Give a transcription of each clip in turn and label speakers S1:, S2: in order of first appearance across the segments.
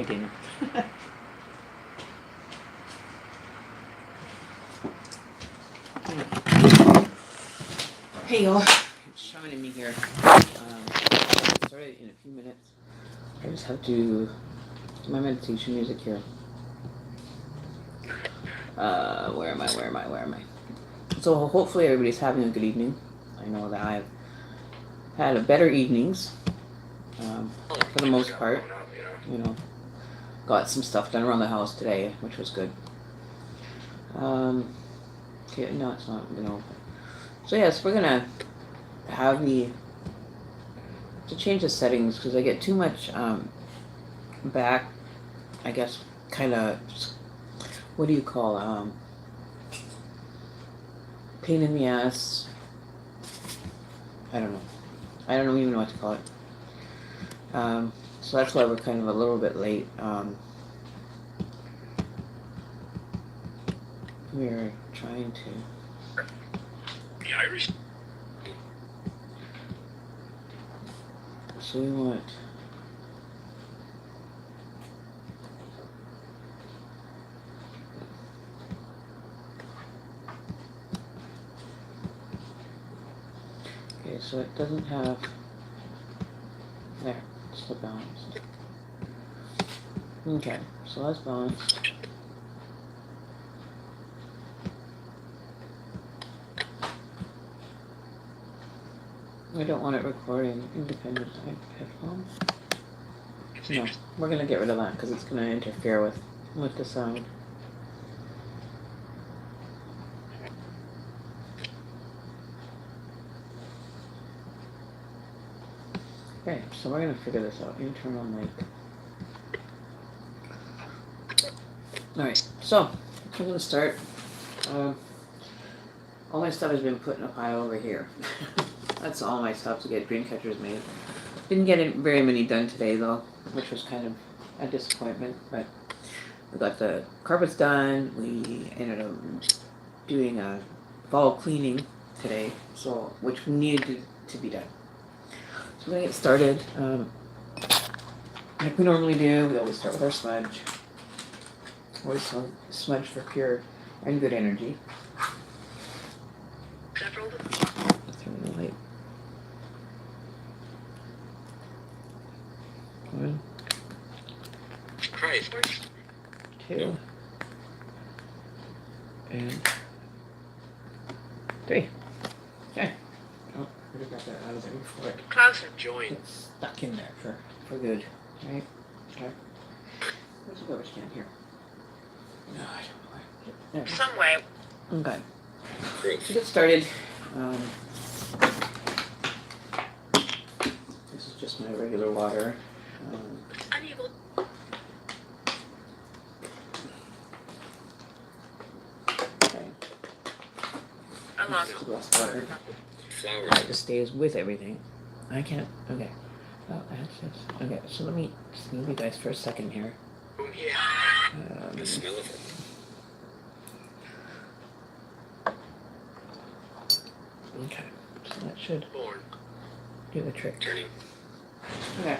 S1: Dana. Hey y'all, it's Sean and me here. I'll get started in a few minutes. I just have to do my meditation music here. Where am I? So hopefully everybody's having a good evening. I know that I've had a better evenings, for the most part. You know, got some stuff done around the house today, which was good. Okay, no, it's not been open. So yes, we're gonna have to change the settings because I get too much back, I guess, kind of, what do you call, pain in the ass. I don't know even know what to call it. So that's why we're kind of a little bit late. We're trying to.
S2: The Irish.
S1: So we want. Okay, so it doesn't have. There, it's still balanced. Okay, so that's balanced. I don't want it recording independent headphones. No, we're gonna get rid of that because it's gonna interfere with the sound. Okay, so we're gonna figure this out. Internal mic. Alright, so I'm gonna start. All my stuff has been put in a pile over here. That's all my stuff to get dream catchers made. Didn't get very many done today though, which was kind of a disappointment, but we got the carpets done. We ended up doing a fall cleaning today, so which needed to be done. So we're gonna get started. Like we normally do, we always start with our smudge. Always smudge for pure and good energy. Turn the light. 1,
S2: Christ.
S1: 2, and 3. Okay. Oh, I got that out of there before it
S2: Classic join.
S1: gets stuck in there for good. Right? Okay. Where's the garbage can here? No, I don't know where. There.
S2: Some way.
S1: Okay.
S2: Proof.
S1: To get started, this is just my regular water.
S2: Unable.
S1: Okay.
S2: Unlock.
S1: This is less water.
S2: Flowers.
S1: It just stays with everything. I can't. Okay. Oh, that's okay. So let me just move you guys for a second here.
S2: Oh yeah. The smell of it.
S1: Okay. So that should
S2: Born.
S1: do the trick.
S2: Turning.
S1: Okay.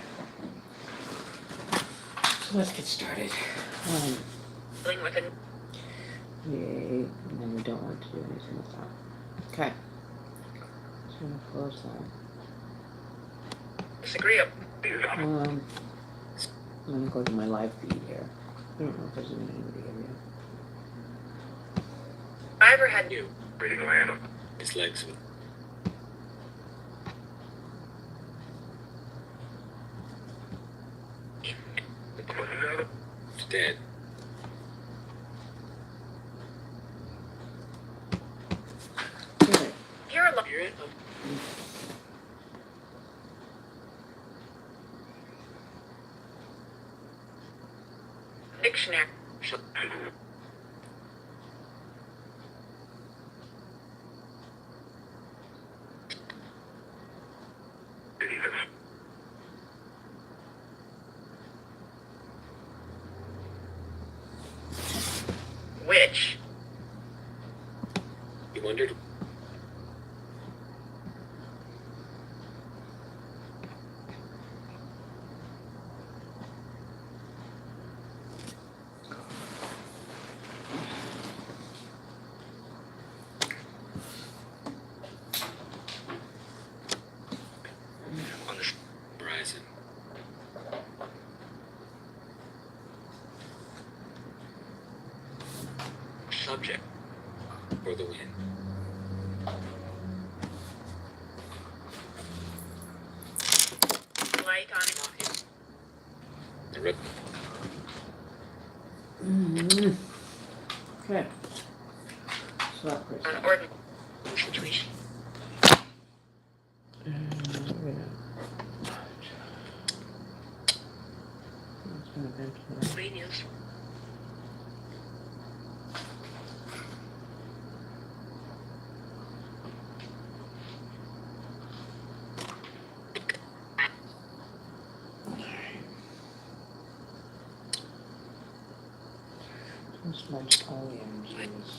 S1: So let's get started.
S2: Dealing with it.
S1: Yay. And then we don't want to do anything with that. Okay. So I'm gonna close that.
S2: Disagreeable.
S1: I'm gonna go to my live feed here. I don't know if there's anybody here yet.
S2: I ever had you. Breathing land. His legs. Dead.
S1: Okay.
S2: You're alone. You're in. Dictionary. Which? You wondered? for the win.
S3: Light on and off.
S2: The red.
S1: Okay. So that person.
S3: Order. Situation. Radios.
S1: Smudge all the energies.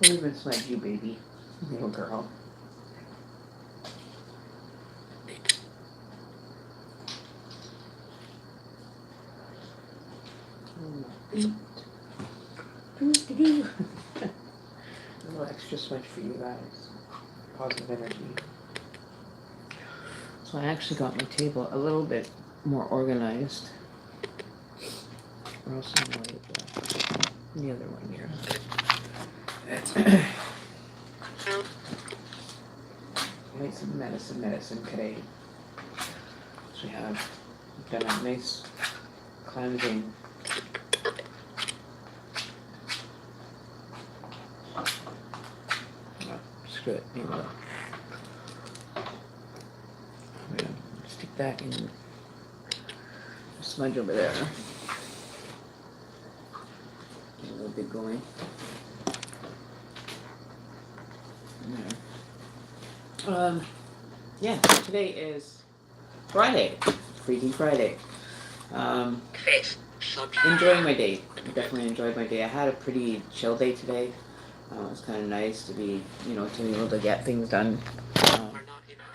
S1: We'll even smudge you, baby. Little girl. A little extra smudge for you guys. Positive energy. So I actually got my table a little bit more organized. Or else I'm gonna leave the other one here. Make some medicine today. So we have done a nice cleansing. Oh, screw it. Maybe I'm gonna stick that in the smudge over there. Get a little bit going. Yeah, today is Friday, Freaky Friday.
S3: Face.
S1: Enjoying my day. Definitely enjoyed my day. I had a pretty chill day today. It was kind of nice to be, to be able to get things done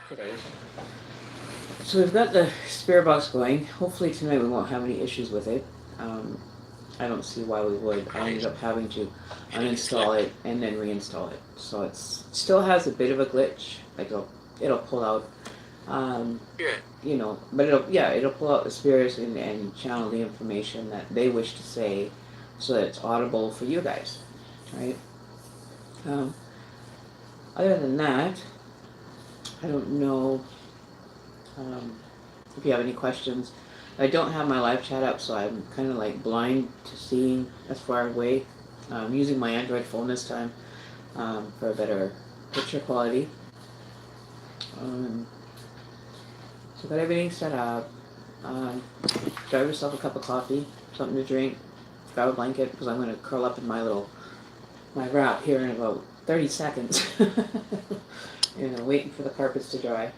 S1: today. So we've got the spirit box going. Hopefully tonight we won't have any issues with it. I don't see why we would. I ended up having to uninstall it and then reinstall it. So it still has a bit of a glitch. Like it'll pull out, but it'll pull out the spirits and channel the information that they wish to say, so that it's audible for you guys, right? Other than that, I don't know if you have any questions. I don't have my live chat up, so I'm kind of like blind to seeing as far away. I'm using my Android phone this time for a better picture quality. So got everything set up. Grab yourself a cup of coffee, something to drink, grab a blanket, because I'm going to curl up in my wrap here in about 30 seconds. Waiting for the carpets to dry.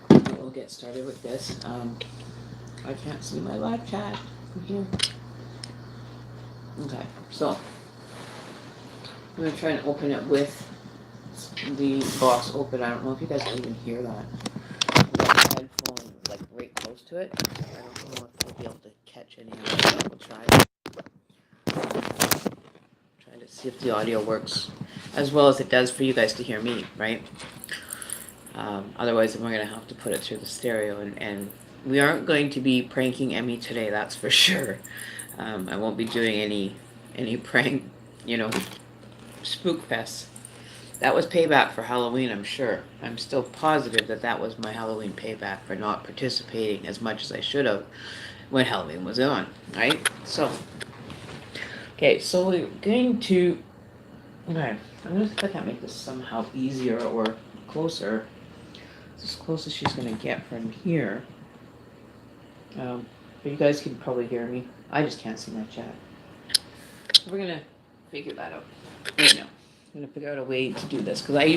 S1: We'll get started with this. I can't see my live chat from here. Okay, so I'm going to try and open it with the box open. I don't know if you guys can even hear that. I've got the headphone like right close to it. I don't know if I'll be able to catch any of it, but we'll try. Trying to see if the audio works as well as it does for you guys to hear me, right? Otherwise, we're going to have to put it through the stereo, and we aren't going to be pranking Emmy today, that's for sure. I won't be doing any prank, spook fests. That was payback for Halloween, I'm sure. I'm still positive that was my Halloween payback for not participating as much as I should have when Halloween was on, right? So, okay, so we're going to, okay, I'm going to see if I can make this somehow easier or closer. It's as close as she's going to get from here. But you guys can probably hear me. I just can't see my chat. So we're going to figure that out right now. I'm going to figure out a way to do this, because I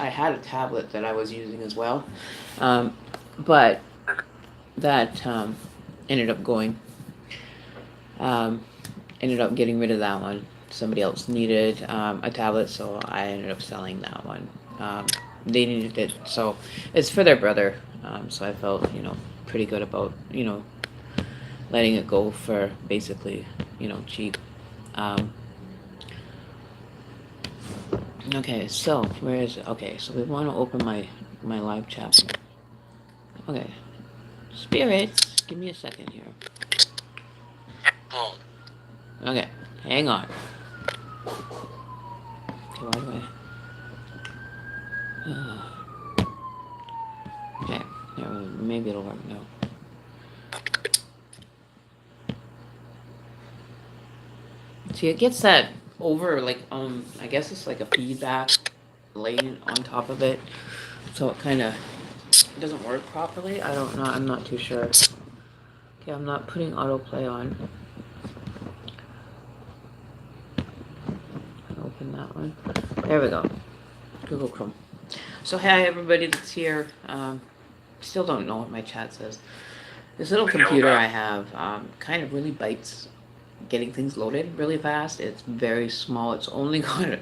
S1: had a tablet that I was using as well, but that ended up getting rid of that one. Somebody else needed a tablet, so I ended up selling that one. They needed it, so it's for their brother, so I felt pretty good about letting it go for basically cheap. Okay, so where is it? Okay, so we want to open my live chat. Okay, spirits, give me a second here.
S2: Hold.
S1: Okay, Hang on. Okay, why do okay, yeah, maybe it'll work now. See, it gets that over, like, I guess it's like a feedback laying on top of it. So it kind of doesn't work properly. I don't know. I'm not too sure. Okay, I'm not putting autoplay on. Open that one. There we go. Google Chrome. So hi everybody that's here. Still don't know what my chat says. This little computer I have kind of really bites getting things loaded really fast. It's very small. It's only got,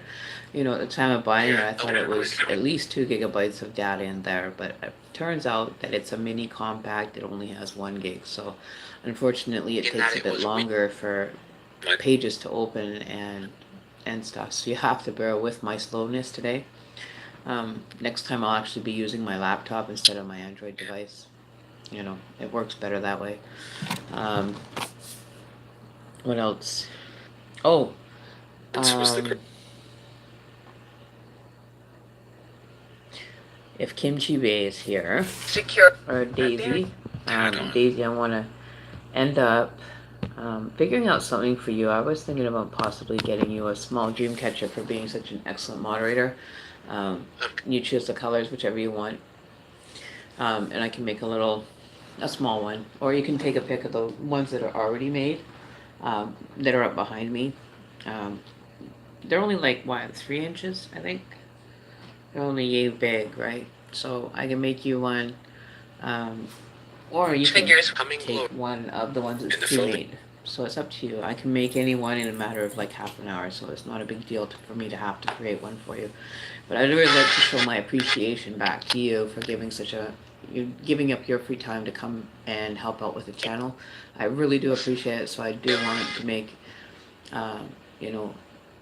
S1: you know, at the time of buying it, I thought it was at least 2 gigabytes of data in there, but it turns out that it's a mini compact. It only has 1 gig, so unfortunately it takes a bit longer for pages to open and stuff, so you have to bear with my slowness today. Next time I'll actually be using my laptop instead of my Android device. You know, it works better that way. What else? Oh, if Kimchi Bay is here,
S3: Secure.
S1: or Daisy, Daisy, I want to end up figuring out something for you. I was thinking about possibly getting you a small dream catcher for being such an excellent moderator. You choose the colors, whichever you want, and I can make a small one, or you can take a pic of the ones that are already made, that are up behind me. They're only like, what, 3 inches, I think? They're only yay big, right? So I can make you one, or you can take one of the ones that's pre-made. So it's up to you. I can make any one in a matter of like half an hour, so it's not a big deal for me to have to create one for you. But I'd really like to show my appreciation back to you for giving up your free time to come and help out with the channel. I really do appreciate it, so I do want to make, you know,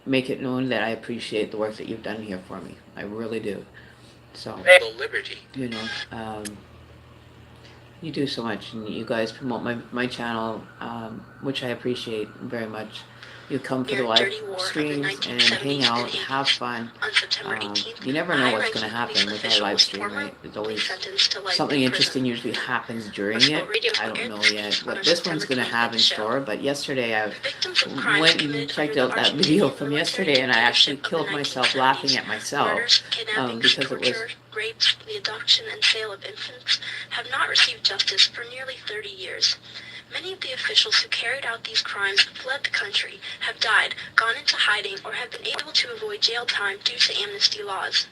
S1: make it known that I appreciate the work that you've done here for me. I really do. So, you know, you do so much, and you guys promote my channel, which I appreciate very much. You come for the live streams and hang out, have fun. You never know what's going to happen with our live stream, right? There's always something interesting usually happens during it. I don't know yet what this one's going to have in store, but yesterday I went and checked out that video from yesterday, and I actually killed myself laughing at myself, because it was
S3: rapes, the adoption and sale of infants have not received justice for nearly 30 years. Many of the officials who carried out these crimes fled the country, have died, gone into hiding, or have been able to avoid jail time due to amnesty laws.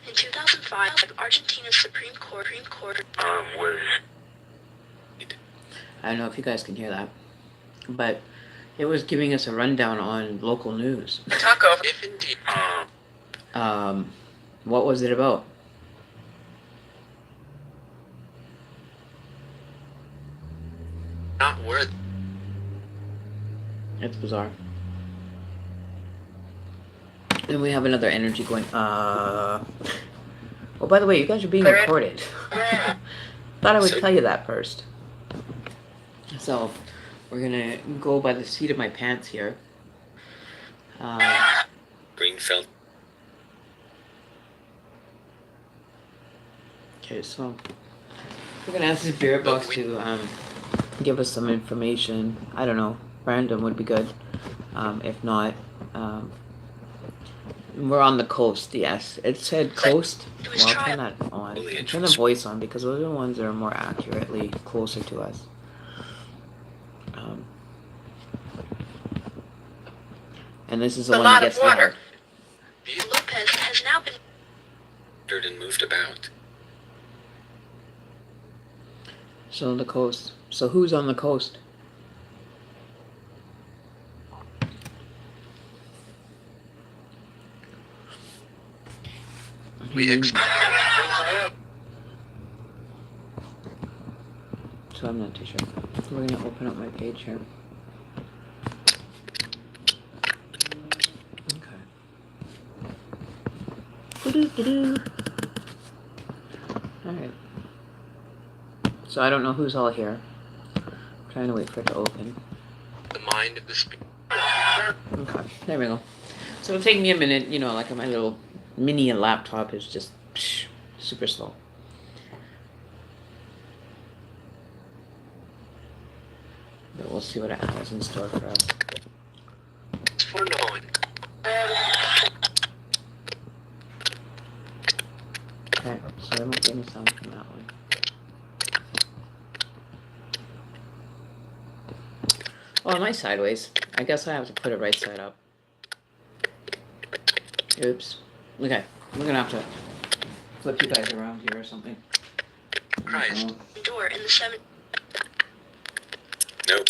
S3: In 2005, Argentina's Supreme Court
S2: was...
S1: I don't know if you guys can hear that, but it was giving us a rundown on local news.
S3: Taco.
S2: If indeed...
S1: What was it about?
S2: Not worth...
S1: It's bizarre. Then we have another energy going, Oh, by the way, you guys are being recorded. Thought I would tell you that first. So, we're gonna go by the seat of my pants here.
S2: Green felt...
S1: Okay, so we're gonna ask the spirit box to give us some information. I don't know, random would be good. If not, we're on the coast. Yes, it said coast. Well, I'll turn that on. I'll turn the voice on because those are the ones that are more accurately closer to us. And this is the one that gets louder.
S3: Lopez has now been
S2: and moved about.
S1: So the coast. So who's on the coast?
S2: We expect...
S1: So I'm not too sure. We're gonna open up my page here. Okay. Alright. So I don't know who's all here. I'm trying to wait for it to open.
S2: The mind of the spirit.
S1: Okay, there we go. So it'll take me a minute, you know, like my little mini laptop is just super slow. But we'll see what it has in store for us.
S2: For knowing.
S1: Okay, so they won't give me sound from that one. Oh, am I sideways? I guess I have to put it right side up. Oops. Okay, we're gonna have to flip you guys around here or something.
S2: Christ.
S3: Door in the 7.
S2: Nope.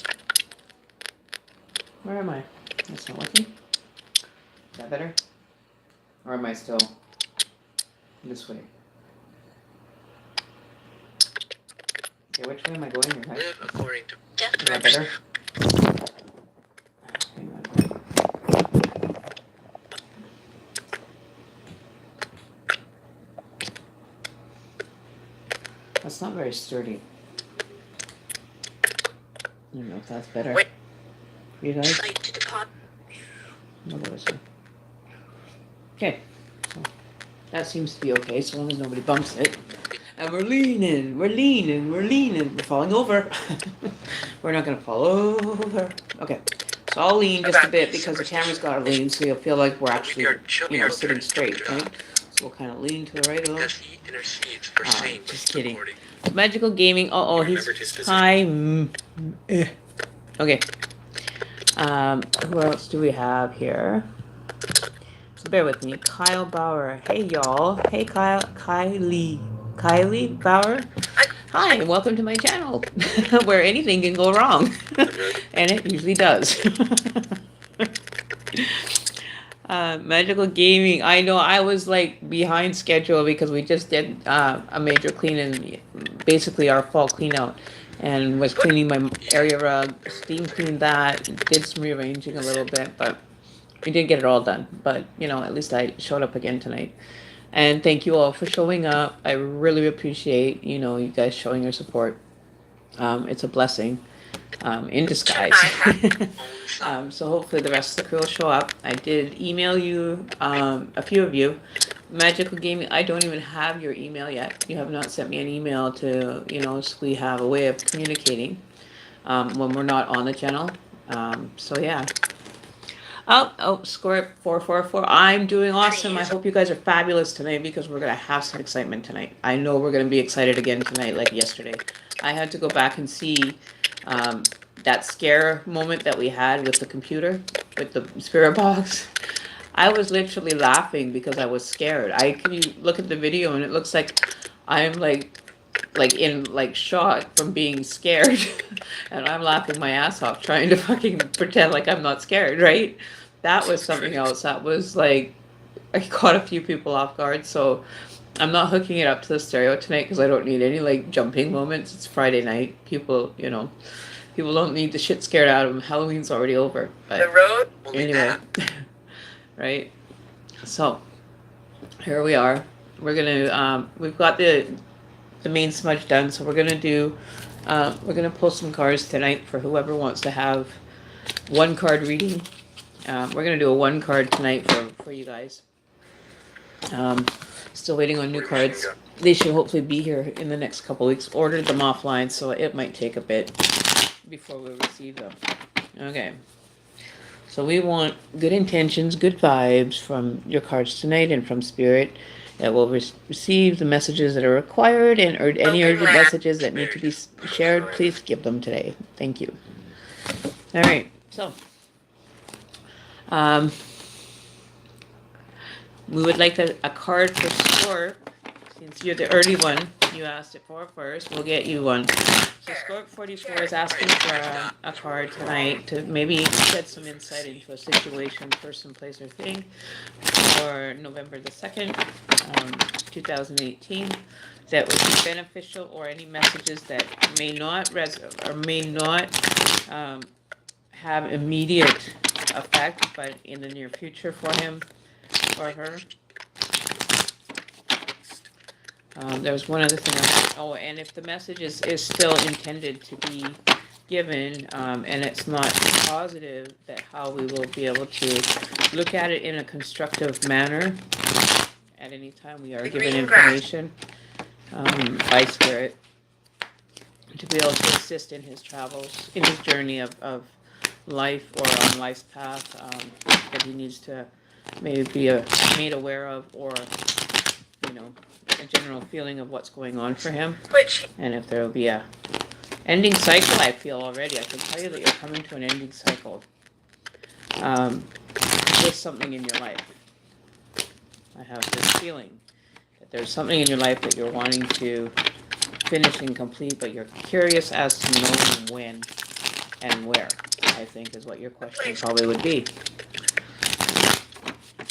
S1: Where am I? That's not working. Is that better? Or am I still this way? Okay, which way am I going here, guys?
S2: Live according to
S3: Death
S1: Is that
S3: threats.
S1: better? Hang on. That's not very sturdy. I don't know if that's better.
S2: Wait.
S1: For you guys?
S3: Site to depart.
S1: What was it? Okay. So that seems to be okay, so long as nobody bumps it. And we're leaning, we're leaning, we're leaning. We're falling over. We're not gonna fall over. Okay. So I'll lean just a bit because the camera's got to lean, so you'll feel like we're actually, you know, sitting straight, right? So we'll kind of lean to the right a little.
S2: because he intercedes for same
S1: Just kidding.
S2: recording.
S1: Magical Gaming. Oh, he's
S2: Remembered his position.
S1: hi. Okay. Who else do we have here? So bear with me. Kyle Bauer. Hey y'all. Hey Kylie Bauer. Hi, and welcome to my channel, where anything can go wrong, and it usually does. Magical Gaming. I know I was like behind schedule because we just did a major clean and basically our fall clean out, and was cleaning my area rug, steam cleaned that, did some rearranging a little bit, but we did get it all done. But you know, at least I showed up again tonight. And thank you all for showing up. I really appreciate, you know, you guys showing your support. It's a blessing in disguise. So hopefully the rest of the crew will show up. I did email you, a few of you. Magical Gaming, I don't even have your email yet. You have not sent me an email to, you know, so we have a way of communicating when we're not on the channel. So yeah. Oh, score 444. I'm doing awesome. I hope you guys are fabulous tonight because we're gonna have some excitement tonight. I know we're gonna be excited again tonight, like yesterday. I had to go back and see that scare moment that we had with the computer, with the spirit box. I was literally laughing because I was scared. Can you look at the video and it looks like I'm like in shock from being scared and I'm laughing my ass off trying to fucking pretend like I'm not scared, right? That was something else. That was like, I caught a few people off guard, so I'm not hooking it up to the stereo tonight because I don't need any like jumping moments. It's Friday night. People, you know, people don't need the shit scared out of them. Halloween's already over. But
S2: The road will lead
S1: anyway, right? So here we are. We're gonna we've got the main smudge done, so we're gonna pull some cards tonight for whoever wants to have one card reading. We're gonna do a one card tonight for you guys. Still waiting on new cards. They should hopefully be here in the next couple weeks. Ordered them offline, so it might take a bit before we receive them. Okay. So we want good intentions, good vibes from your cards tonight and from Spirit. That will receive the messages that are required and any urgent messages that need to be shared. Please give them today. Thank you. All right. So, we would like a card for Scorp. Since you're the early one, you asked it for first. We'll get you one. So Scorp 44 is asking for a card tonight to maybe shed some insight into a situation, person, place, or thing for November the 2nd, 2018. That would be beneficial, or any messages that may not have immediate effect, but in the near future for him or her. There was one other thing. And if the message is still intended to be given, and it's not positive that how we will be able to look at it in a constructive manner at any time we are given information by Spirit to be able to assist in his travels, in his journey of life or on life's path that he needs to maybe be made aware of, or a general feeling of what's going on for him. And if there will be a ending cycle, I feel already. I can tell you that you're coming to an ending cycle with something in your life. I have this feeling that there's something in your life that you're wanting to finish and complete, but you're curious as to knowing when and where, I think is what your question probably would be.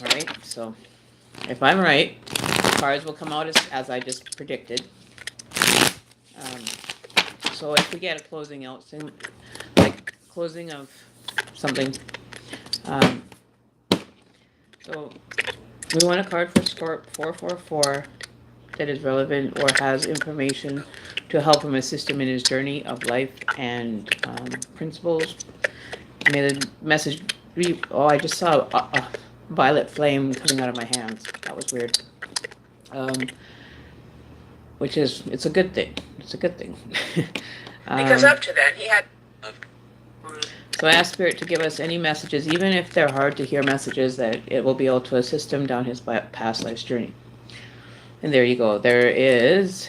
S1: All right, so if I'm right, cards will come out as I just predicted. So if we get a closing out, like closing of something, so we want a card for Scorp 444 that is relevant or has information to help him, assist him in his journey of life and principles. May the message be, I just saw a violet flame coming out of my hands. That was weird. Which is, it's a good thing. It's a good thing.
S4: Because up to then, he had...
S1: So I ask Spirit to give us any messages, even if they're hard to hear messages, that it will be able to assist him down his past life's journey. And there you go. There is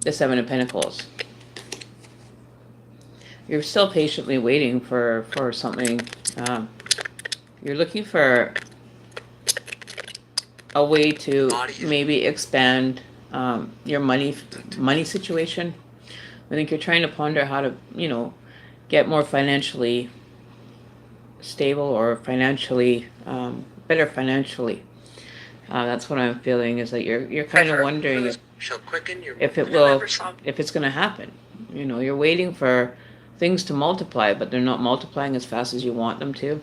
S1: the Seven of Pentacles. You're still patiently waiting for something. You're looking for a way to maybe expand your money situation. I think you're trying to ponder how to, get more financially stable or financially better financially. That's what I'm feeling, is that you're kind of wondering if it's going to happen. You're waiting for things to multiply, but they're not multiplying as fast as you want them to.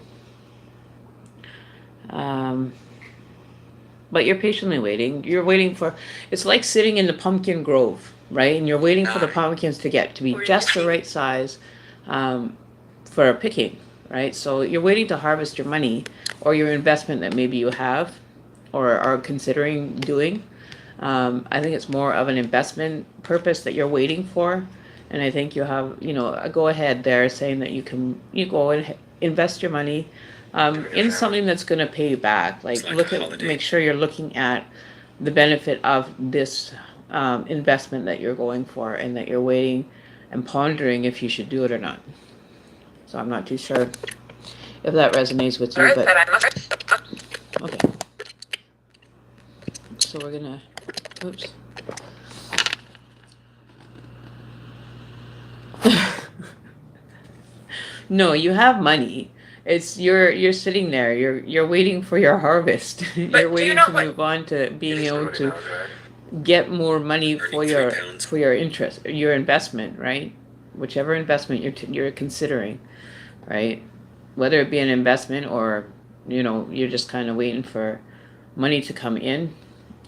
S1: But you're patiently waiting. You're waiting for, it's like sitting in the pumpkin grove, right? And you're waiting for the pumpkins to be just the right size for picking, right? So you're waiting to harvest your money or your investment that maybe you have or are considering doing. I think it's more of an investment purpose that you're waiting for. And I think you have, a go ahead there saying that you go and invest your money in something that's going to pay you back. Like make sure you're looking at the benefit of this investment that you're going for, and that you're waiting and pondering if you should do it or not. So I'm not too sure if that resonates with you, but okay. So we're gonna, oops. No, you have money. It's you're sitting there. You're waiting for your harvest. You're waiting to move on to being able to get more money for your interest, your investment, right? Whichever investment you're considering, right? Whether it be an investment or you're just kind of waiting for money to come in.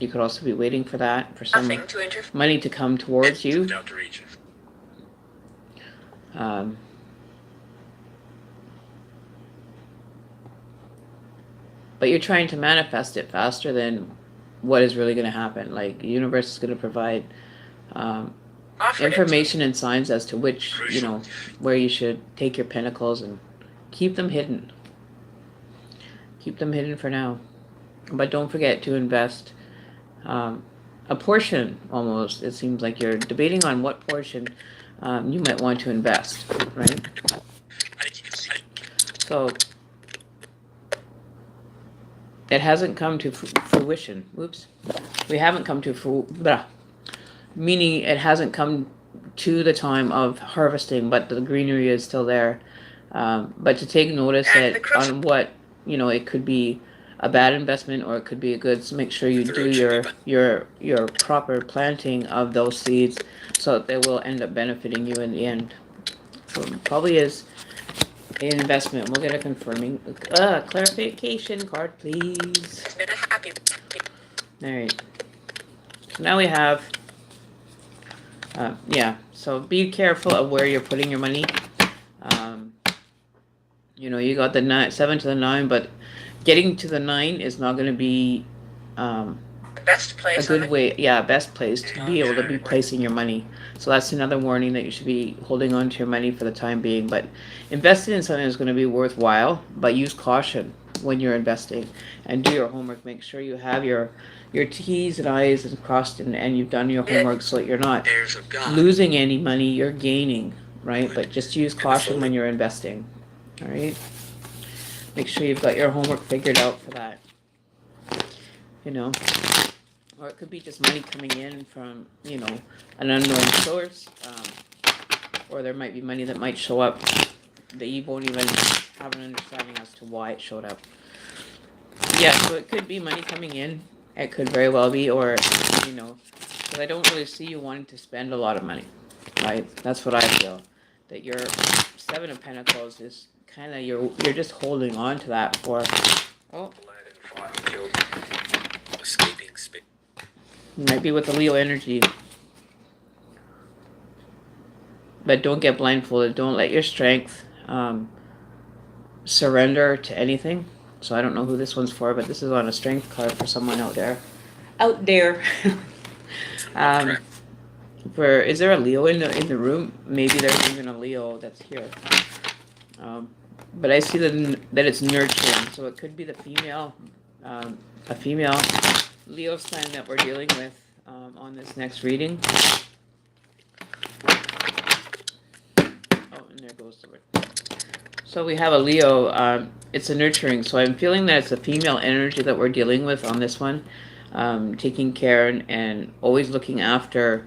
S1: You could also be waiting for that, for some money to come towards you. But you're trying to manifest it faster than what is really going to happen. Like, the universe is going to provide information and signs as to which, where you should take your pentacles and keep them hidden. Keep them hidden for now. But don't forget to invest a portion, almost. It seems like you're debating on what portion you might want to invest, right? So it hasn't come to fruition. Oops. We haven't come to meaning it hasn't come to the time of harvesting, but the greenery is still there. But to take notice that on what, it could be a bad investment or it could be a good, so make sure you do your proper planting of those seeds so that they will end up benefiting you in the end. So it probably is an investment. We'll get a confirming clarification card, please. All right. So now we have Yeah, so be careful of where you're putting your money. Um, you got the 7 to the 9, but getting to the 9 is not going to be
S4: The best
S1: a
S4: place on
S1: good
S4: the
S1: way, best place to be able to be placing your money. So that's another warning that you should be holding on to your money for the time being. But investing in something that's going to be worthwhile, but use caution when you're investing and do your homework. Make sure you have your T's and I's and crossed and you've done your homework so that you're not
S2: Heirs of God.
S1: losing any money, you're gaining, right?
S2: Good.
S1: But just use
S2: And the
S1: caution when
S2: folding.
S1: you're investing. All right? Make sure you've got your homework figured out for that. Or it could be just money coming in from, an unknown source. Or there might be money that might show up that you won't even have an understanding as to why it showed up. Yeah, so it could be money coming in. It could very well be, or, because I don't really see you wanting to spend a lot of money, right? That's what I feel. That your 7 of Pentacles is kind of, you're just holding on to that for,
S2: Bled and fought and killed. Escaping space.
S1: might be with the Leo energy. But don't get blindfolded. Don't let your strength surrender to anything. So I don't know who this one's for, but this is on a strength card for someone out there. Out there. Is there a Leo in the room? Maybe there's even a Leo that's here. But I see that it's nurturing, so it could be the female, a female Leo sign that we're dealing with on this next reading. Oh, and there goes the word. So we have a Leo. It's a nurturing, so I'm feeling that it's a female energy that we're dealing with on this one, taking care and always looking after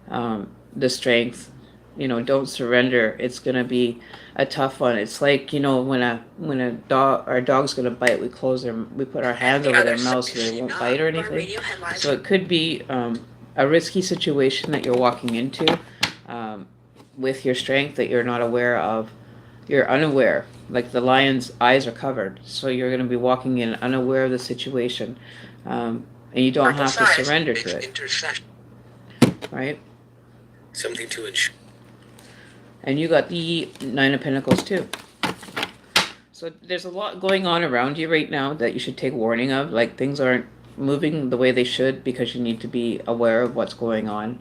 S1: the strength. Don't surrender. It's gonna be a tough one. It's like when a dog, our dog's gonna bite, we put our hands over their mouth so they won't bite or anything. So it could be a risky situation that you're walking into with your strength that you're not aware of. You're unaware, like the lion's eyes are covered, so you're going to be walking in unaware of the situation, and you don't have to surrender to it, right?
S2: Something to ensure.
S1: And you got the 9 of Pentacles too. So there's a lot going on around you right now that you should take warning of. Like things aren't moving the way they should because you need to be aware of what's going on.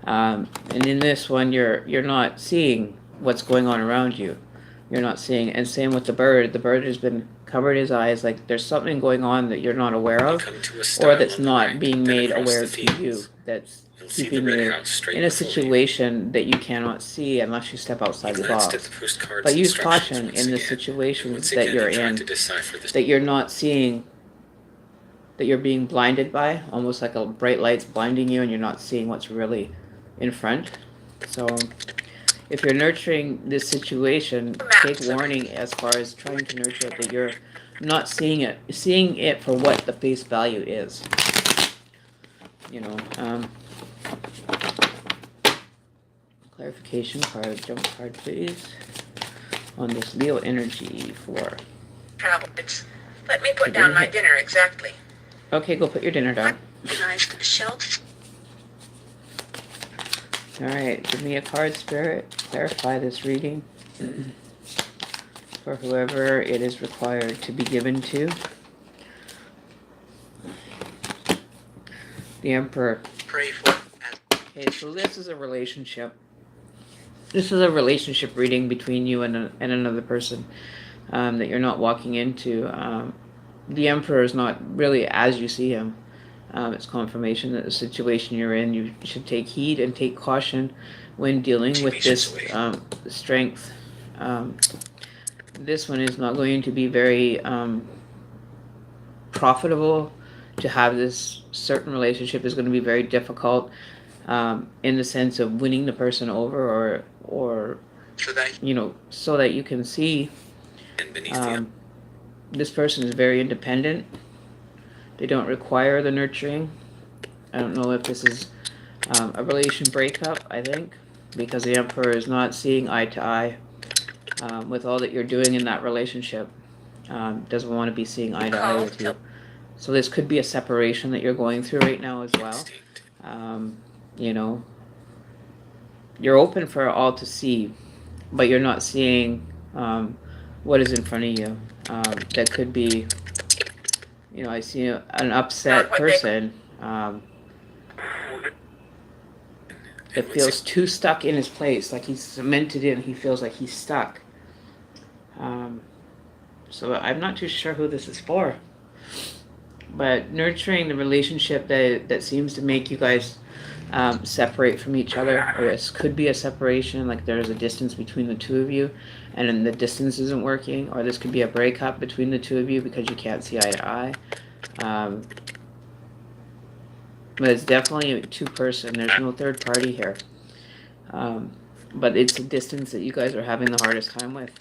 S1: And in this one, you're not seeing what's going on around you. You're not seeing, and same with the bird. The bird has been covered his eyes. Like there's something going on that you're not aware of, or that's not being made aware to you. That's keeping you in a situation that you cannot see unless you step outside the box. But use caution in the situations that you're in, that you're not seeing, that you're being blinded by, almost like a bright light's blinding you and you're not seeing what's really in front. So if you're nurturing this situation, take warning as far as trying to nurture it, that you're not seeing it for what the face value is. Clarification card, jump card please, on this Leo energy for
S4: travel. Let me put down my dinner exactly.
S1: Okay, go put your dinner down.
S3: Shelves.
S1: Alright, give me a card, Spirit. Clarify this reading for whoever it is required to be given to. The Emperor.
S2: Pray for.
S1: Okay, so this is a relationship. This is a relationship reading between you and another person that you're not walking into. The Emperor is not really as you see him. It's confirmation that the situation you're in, you should take heed and take caution when dealing with this strength. This one is not going to be very profitable. To have this certain relationship is going to be very difficult in the sense of winning the person over, or so that you can see this person is very independent. They don't require the nurturing. I don't know if this is a relation breakup, I think, because the Emperor is not seeing eye to eye with all that you're doing in that relationship. Doesn't want to be seeing eye to eye with you. So this could be a separation that you're going through right now as well. you're open for all to see, but you're not seeing what is in front of you. That could be, I see an upset
S4: What day?
S1: person that feels too stuck in his place, like he's cemented in. He feels like he's stuck. So I'm not too sure who this is for. But nurturing the relationship that seems to make you guys separate from each other, or this could be a separation, like there's a distance between the two of you, and then the distance isn't working, or this could be a breakup between the two of you because you can't see eye to eye. But it's definitely a two-person. There's no third party here. But it's a distance that you guys are having the hardest time with.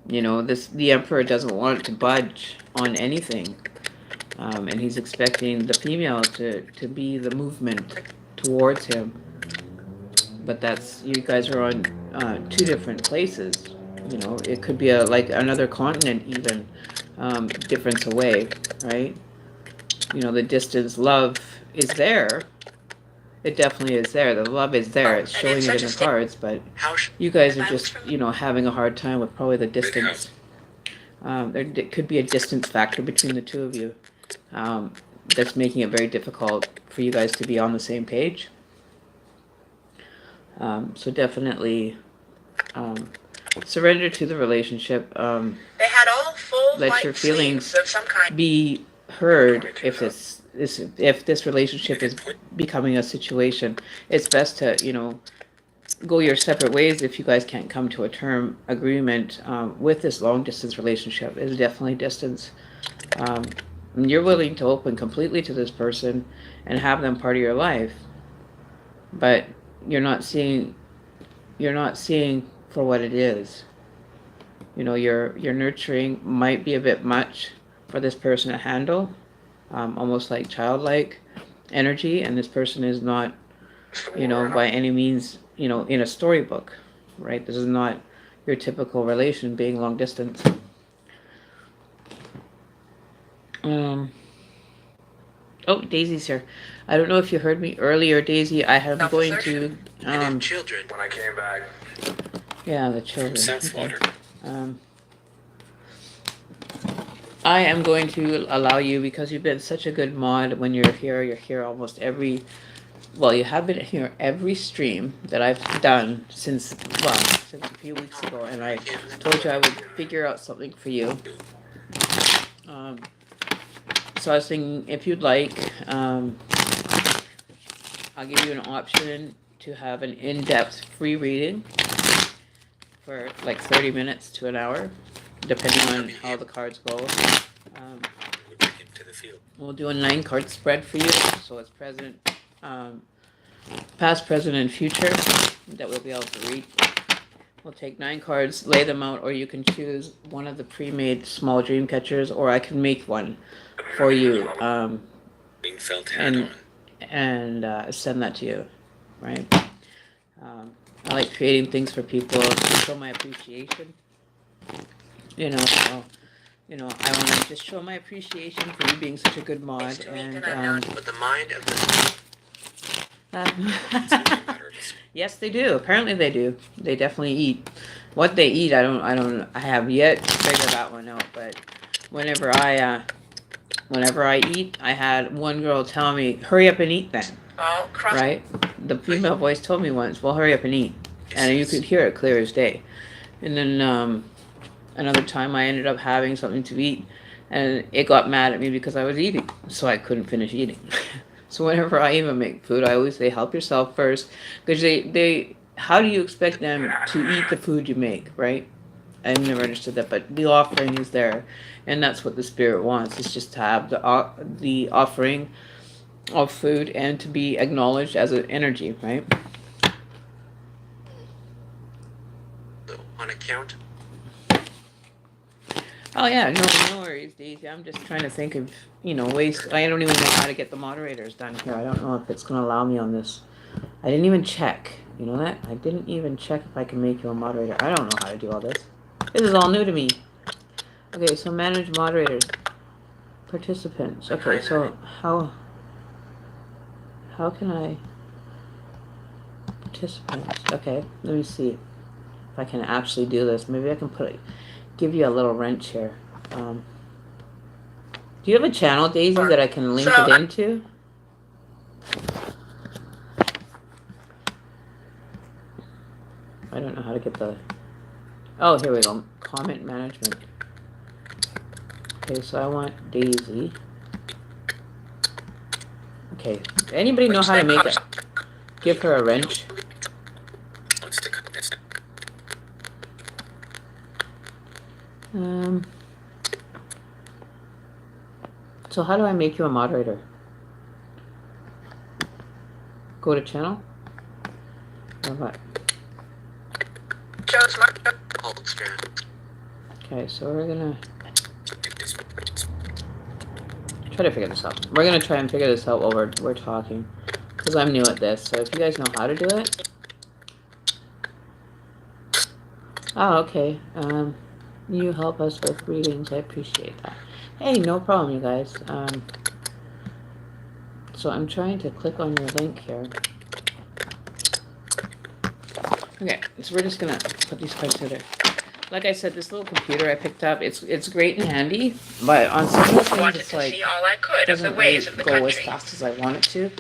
S1: The Emperor doesn't want to budge on anything. And he's expecting the female to be the movement towards him. But you guys are on two different places. It could be like another continent even, difference away, right? The distance, love is there. It definitely is there. The love is there. It's showing it in the cards, but you guys are just, having a hard time with probably the distance. There could be a distance factor between the two of you that's making it very difficult for you guys to be on the same page. So definitely surrender to the relationship.
S4: They had all full
S1: Let
S4: white
S1: your feelings
S4: sleeves of some kind.
S1: be heard. If this relationship is becoming a situation, it's best to go your separate ways if you guys can't come to a term agreement with this long distance relationship. It's definitely distance. You're willing to open completely to this person and have them part of your life, but you're not seeing for what it is. Your nurturing might be a bit much for this person to handle, almost like childlike energy, and this person is not, by any means, in a storybook, right? This is not your typical relation being long distance. Oh, Daisy's here. I don't know if you heard me earlier, Daisy. I am going to
S2: children when I came back.
S1: Yeah, the children.
S2: South Florida.
S1: I am going to allow you, because you've been such a good mod when you're here. You're here almost you have been here every stream that I've done since a few weeks ago, and I told you I would figure out something for you. So I was thinking, if you'd like, I'll give you an option to have an in-depth free reading for like 30 minutes to an hour, depending on how the cards go. We'll do a 9-card spread for you, so it's present, past, present, and future that we'll be able to read. We'll take 9 cards, lay them out, or you can choose one of the pre-made small dream catchers, or I can make one for you and send that to you, right? I like creating things for people to show my appreciation. I want to just show my appreciation for you being such a good mod. And
S2: But the mind of the
S1: yes, they do. Apparently, they do. They definitely eat. What they eat, I have yet to figure that one out. But whenever I eat, I had one girl tell me, "Hurry up and eat, then."
S4: Oh,
S1: Right? The female voice told me once, "Well, hurry up and eat," and you could hear it clear as day. And then another time, I ended up having something to eat, and it got mad at me because I was eating, so I couldn't finish eating. So whenever I even make food, I always say, help yourself first, because how do you expect them to eat the food you make, right? I've never understood that, but the offering is there, and that's what the spirit wants. It's just to have the offering of food and to be acknowledged as an energy, right?
S2: on account.
S1: Oh yeah, no worries, Daisy. I'm just trying to think of, ways. I don't even know how to get the moderators done here. I don't know if it's going to allow me on this. I didn't even check. You know that? I didn't even check if I can make you a moderator. I don't know how to do all this. This is all new to me. Okay, so manage moderators. Participants. Okay, so how can I... participants. Okay, let me see if I can actually do this. Maybe I can give you a little wrench here. Do you have a channel, Daisy, that I can link it into? I don't know how to get the... Oh, here we go. Comment management. Okay, so I want Daisy. Okay, anybody know how to make it? Give her a wrench. So how do I make you a moderator? Go to channel? Or what? Okay, so we're gonna try to figure this out. We're gonna try and figure this out while we're talking, because I'm new at this. So if you guys know how to do it. Oh, okay. You help us with readings. I appreciate that. Hey, no problem, you guys. So I'm trying to click on your link here. Okay, so we're just gonna put these cards together. Like I said, this little computer I picked up, it's great and handy, but on some of the things it's like doesn't really go as fast as I want it to.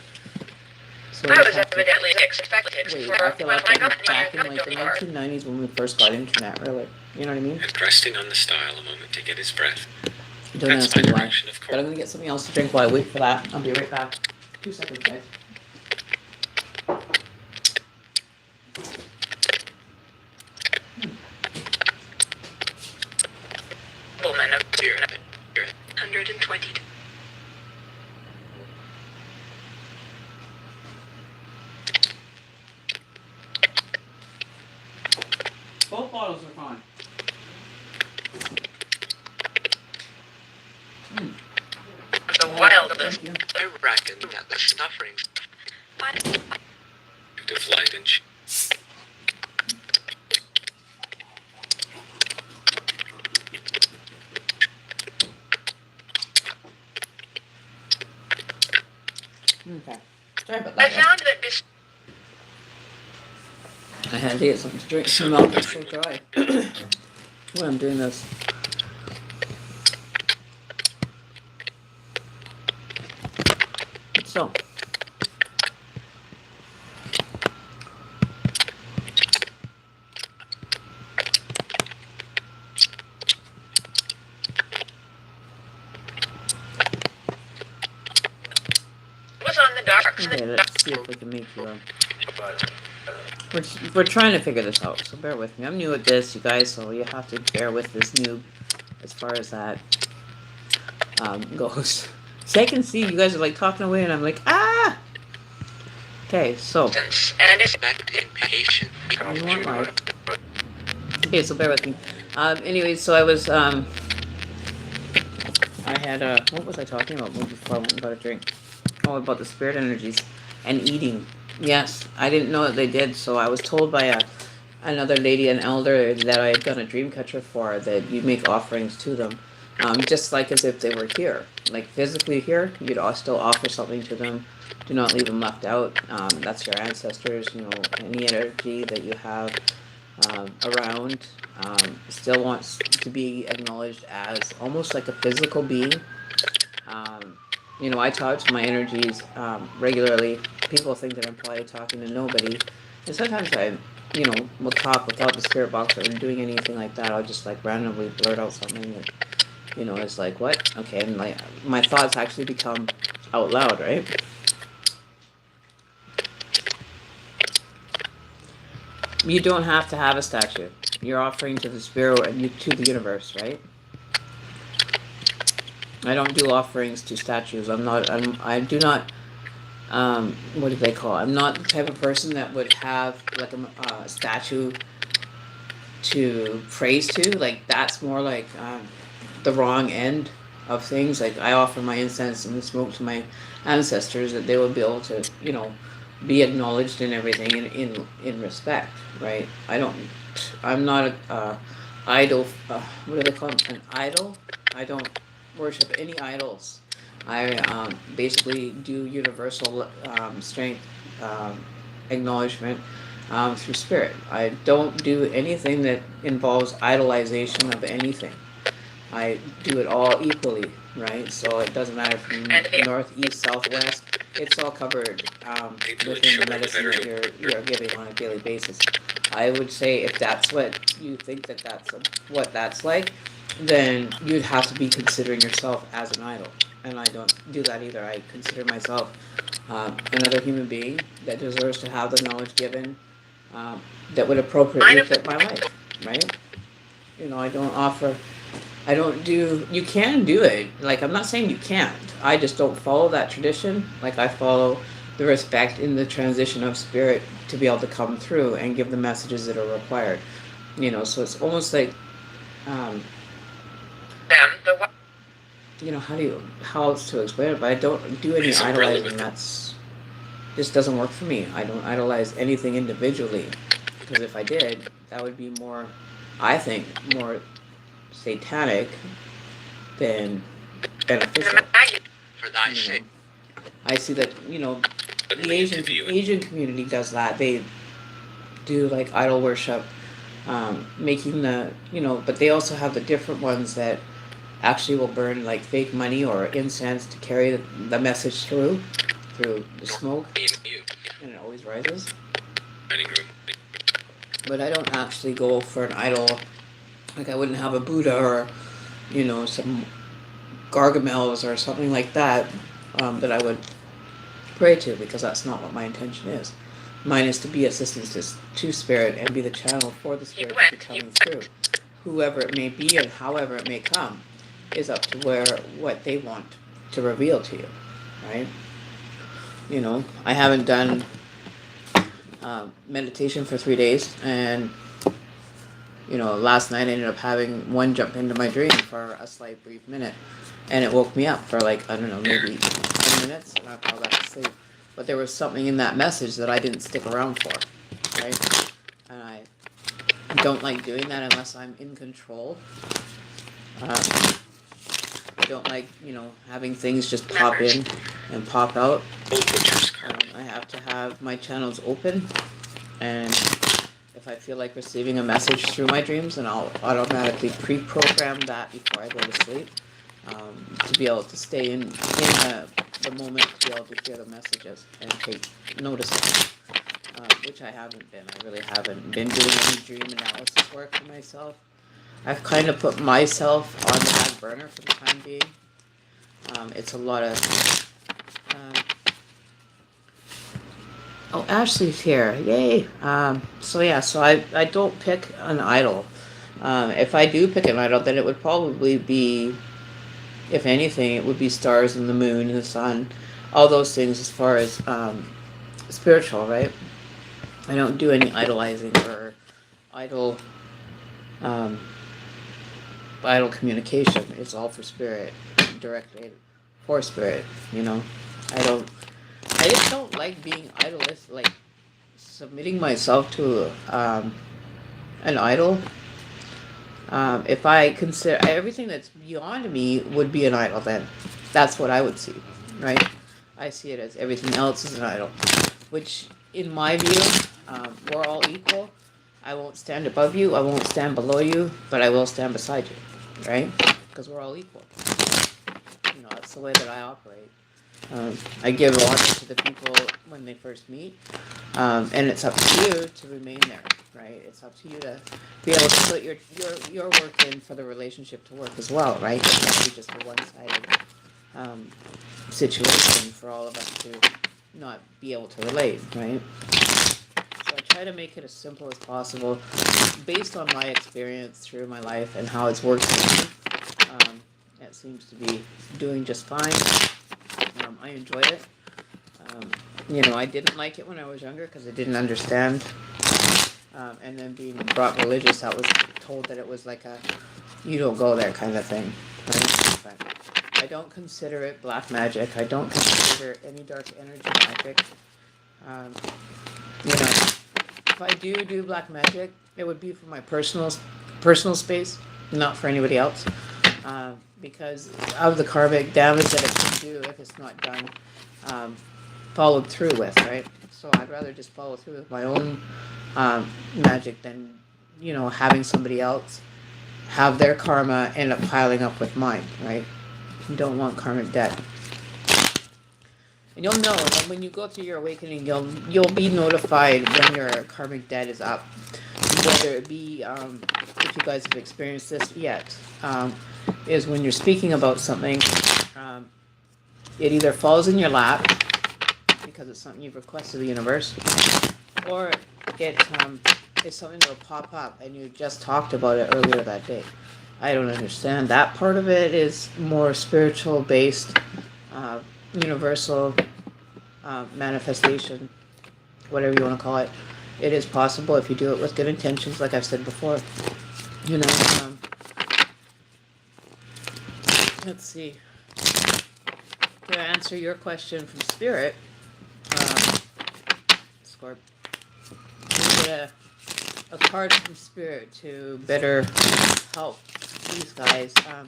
S1: So
S4: I was evidently expected
S1: wait,
S4: for
S1: I feel like
S4: when I
S1: I'm
S4: got
S1: back in
S4: my
S1: like the
S4: door.
S1: 1990s when we first got internet, really. You know what I mean?
S2: And resting on the stile a moment to get his breath.
S1: Don't
S2: That's
S1: ask
S2: my
S1: me why.
S2: direction, of
S1: But
S2: course.
S1: I'm gonna get something else to drink while I wait for that. I'll be right back. 2 seconds, guys.
S4: Woman of
S2: Dear,
S3: 120.
S1: Both bottles are fine.
S4: the wildest.
S2: I reckon that the sufferings of light and
S1: Okay. Sorry about
S4: I
S1: that.
S4: found that this
S1: I had to get something to drink. My mouth is so dry when I'm doing this. So.
S4: was on the dark.
S1: Okay, let's see if we can make you we're trying to figure this out, so bear with me. I'm new at this, you guys, so you have to bear with this noob as far as that goes. See, I can see you guys are like talking away, and I'm like, ah! Okay, so.
S4: And it's
S2: impatient.
S1: You want live. Okay, so bear with me. Anyway, so I was, I had, what was I talking about before I went and got a drink? Oh, about the spirit energies and eating. Yes, I didn't know that they did, so I was told by another lady, an elder, that I had done a dream catcher for, that you make offerings to them, just like as if they were here. Like physically here, you'd still offer something to them. Do not leave them left out. That's your ancestors, you know, any energy that you have around still wants to be acknowledged as almost like a physical being. You know, I talk to my energies regularly. People think that I'm probably talking to nobody, and sometimes I, you know, will talk without the spirit box or doing anything like that. I'll just like randomly blurt out something that, you know, is like, what? Okay, and like my thoughts actually become out loud, right? You don't have to have a statue. You're offering to the spirit and to the universe, right? I don't do offerings to statues. I do not, what do they call it? I'm not the type of person that would have like a statue to praise to. Like that's more like the wrong end of things. Like I offer my incense and smoke to my ancestors that they would be able to, you know, be acknowledged and everything in respect, right? I'm not a idol. What do they call them? An idol? I don't worship any idols. I basically do universal strength acknowledgement through spirit. I don't do anything that involves idolization of anything. I do it all equally, right? So it doesn't matter from north, east, south, west. It's all covered
S2: Need to
S1: within
S2: ensure
S1: the medicine
S2: better
S1: that you're giving on a daily basis. I would say if that's what you think what that's like, then you'd have to be considering yourself as an idol. And I don't do that either. I consider myself another human being that deserves to have the knowledge given that would appropriately fit my life, right? I don't offer I don't do. You can do it. Like, I'm not saying you can't. I just don't follow that tradition. Like, I follow the respect in the transition of spirit to be able to come through and give the messages that are required. So it's almost like, um,
S4: Then the
S1: how else to explain it? But I don't do any
S2: It's irrelevant.
S1: idolizing. This doesn't work for me. I don't idolize anything individually, because if I did, that would be more, I think, more satanic than beneficial.
S4: for thy
S1: You know.
S4: sake.
S1: I see that the Asian community does that. They do like idol worship, making but they also have the different ones that actually will burn like fake money or incense to carry the message through the smoke,
S2: You,
S1: and it always rises.
S2: dining room.
S1: But I don't actually go for an idol. Like, I wouldn't have a Buddha or some gargamels or something like that that I would pray to, because that's not what my intention is. Mine is to be assistance to spirit and be the channel for the spirit to be coming through. Whoever it may be and however it may come is up to what they want to reveal to you, right? I haven't done meditation for 3 days, and last night I ended up having one jump into my dream for a slight brief minute, and it woke me up for like, I don't know, maybe 10 minutes, and I fell back asleep. But there was something in that message that I didn't stick around for, right? And I don't like doing that unless I'm in control. I don't like, having things just pop in and pop out. I have to have my channels open, and if I feel like receiving a message through my dreams, then I'll automatically pre-program that before I go to sleep, to be able to stay in the moment, to be able to hear the messages and take notice of them, which I haven't been. I really haven't been doing any dream analysis work for myself. I've kind of put myself on the back burner for the time being. It's a lot of... Oh, Ashley's here. Yay. So I don't pick an idol. If I do pick an idol, then it would probably be, if anything, it would be stars and the moon and the sun. All those things as far as spiritual, right? I don't do any idolizing or idol communication. It's all for spirit, directly for spirit, I just don't like being idolist, like submitting myself to an idol. If I consider everything that's beyond me would be an idol, then that's what I would see, right? I see it as everything else is an idol, which in my view, we're all equal. I won't stand above you, I won't stand below you, but I will stand beside you, right? Because we're all equal. That's the way that I operate. I give honor to the people when they first meet, and it's up to you to remain there, right? It's up to you to be able to put your work in for the relationship to work as well, right? It can't be just a one-sided situation for all of us to not be able to relate, right? So I try to make it as simple as possible, based on my experience through my life and how it's worked for me. It seems to be doing just fine. I enjoy it. I didn't like it when I was younger because I didn't understand. And then being brought religious, I was told that it was like you don't go there kind of thing. Right? But I don't consider it black magic. I don't consider any dark energy magic. If I do black magic, it would be for my personal space, not for anybody else. Because of the karmic damage that it can do if it's not done followed through with, right? So I'd rather just follow through with my own magic than, having somebody else have their karma end up piling up with mine, right? You don't want karmic debt. And you'll know when you go through your awakening, you'll be notified when your karmic debt is up. Whether it be, if you guys have experienced this yet, is when you're speaking about something, it either falls in your lap because it's something you've requested of the universe, or it is something that will pop up and you just talked about it earlier that day. I don't understand. That part of it is more spiritual based, universal manifestation, whatever you want to call it. It is possible if you do it with good intentions, like I've said before. Let's see. To answer your question from Spirit, Scorp, we get a card from Spirit to better help these guys. I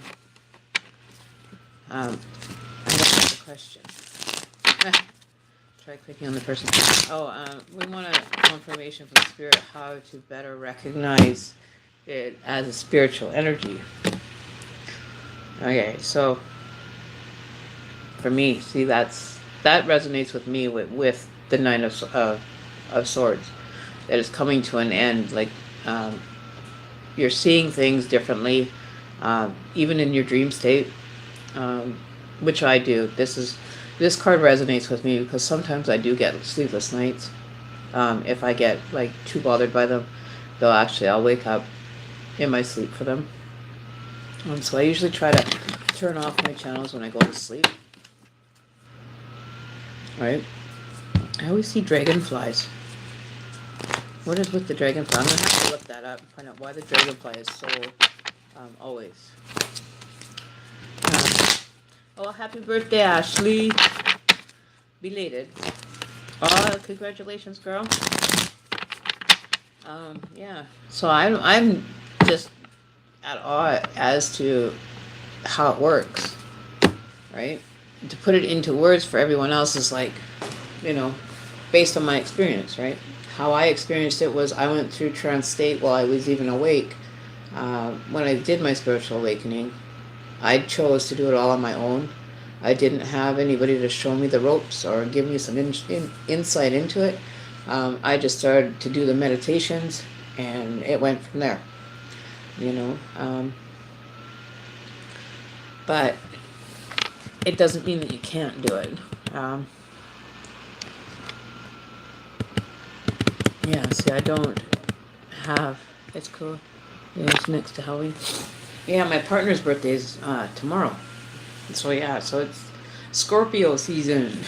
S1: don't have the question. Try clicking on the person. We want a confirmation from Spirit how to better recognize it as a spiritual energy. Okay, so for me, see, that resonates with me with the Nine of Swords. That is coming to an end. Like, you're seeing things differently, even in your dream state, which I do. This card resonates with me because sometimes I do get sleepless nights. If I get like too bothered by them, I'll wake up in my sleep for them. So I usually try to turn off my channels when I go to sleep. Right? I always see dragonflies. What is with the dragonfly? I'm going to have to look that up and find out why the dragonfly is so always. Happy birthday, Ashley. Belated. Congratulations, girl. Yeah. So I'm just at awe as to how it works, right? To put it into words for everyone else is like, based on my experience, right? How I experienced it was I went through trance state while I was even awake. When I did my spiritual awakening, I chose to do it all on my own. I didn't have anybody to show me the ropes or give me some insight into it. I just started to do the meditations, and it went from there. But it doesn't mean that you can't do it. See, I don't have... It's cool. Yeah, it's next to Halloween. Yeah, my partner's birthday is tomorrow. So it's Scorpio season.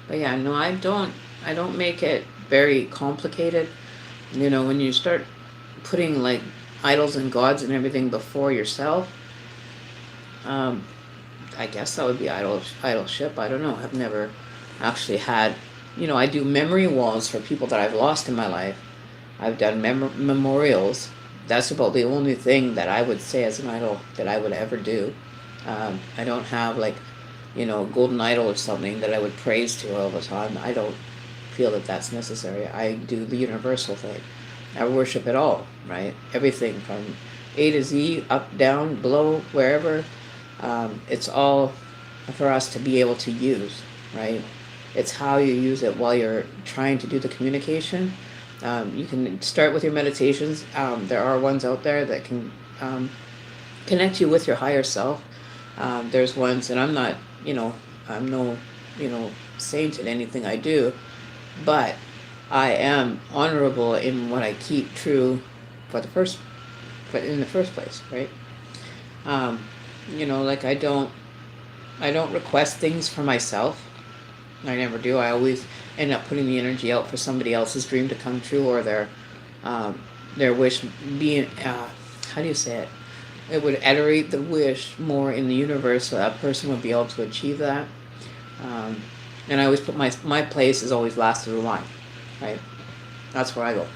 S1: But yeah, no, I don't make it very complicated. When you start putting like idols and gods and everything before yourself, I guess that would be idolship. I don't know. I've never actually had, I do memory walls for people that I've lost in my life. I've done memorials. That's about the only thing that I would say as an idol that I would ever do. I don't have like, a golden idol or something that I would praise to all the time. I don't feel that that's necessary. I do the universal thing. I worship it all, right? Everything from A to Z, up, down, below, wherever. It's all for us to be able to use, right? It's how you use it while you're trying to do the communication. You can start with your meditations. There are ones out there that can connect you with your higher self. There's ones, and I'm not, I'm no, saint in anything I do, but I am honorable in what I keep true in the first place, right? Like I don't request things for myself. I never do. I always end up putting the energy out for somebody else's dream to come true, or their wish being, how do you say it? It would iterate the wish more in the universe, so that person would be able to achieve that. And I always put my place is always last of the line, right? That's where I go.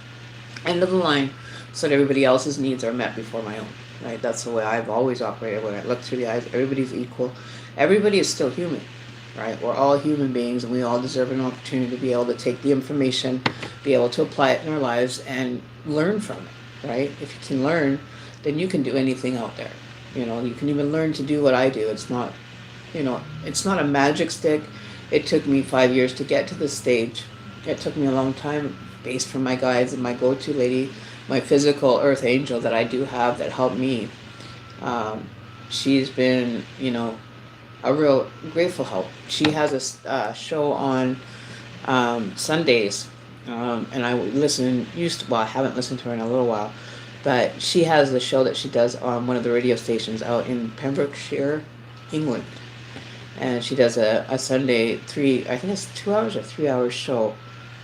S1: End of the line, so that everybody else's needs are met before my own, right? That's the way I've always operated. When I look through the eyes, everybody's equal. Everybody is still human. right? We're all human beings, and we all deserve an opportunity to be able to take the information, be able to apply it in our lives, and learn from it, right? If you can learn, then you can do anything out there. You know, you can even learn to do what I do. It's not, it's not a magic stick. It took me 5 years to get to this stage. It took me a long time, based from my guides and my go-to lady, my physical earth angel that I do have that helped me. She's been, a real grateful help. She has a show on Sundays, and I I haven't listened to her in a little while, but she has the show that she does on one of the radio stations out in Pembrokeshire, England. And she does a Sunday I think it's 2 hours or 3 hours show,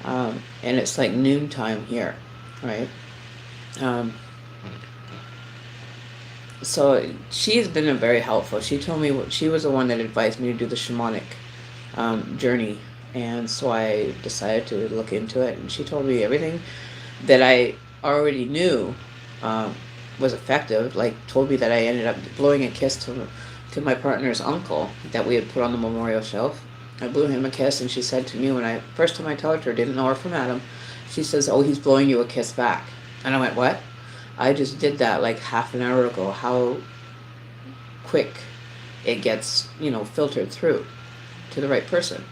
S1: and it's like noontime here, right? So she's been very helpful. She told me she was the one that advised me to do the shamanic journey, and so I decided to look into it. And she told me everything that I already knew was effective. Like, told me that I ended up blowing a kiss to my partner's uncle that we had put on the memorial shelf. I blew him a kiss, and she said to me, first time I talked to her, didn't know her from Adam, she says, "Oh, he's blowing you a kiss back." And I went, "What?" I just did that like half an hour ago. How quick it gets, filtered through to the right person.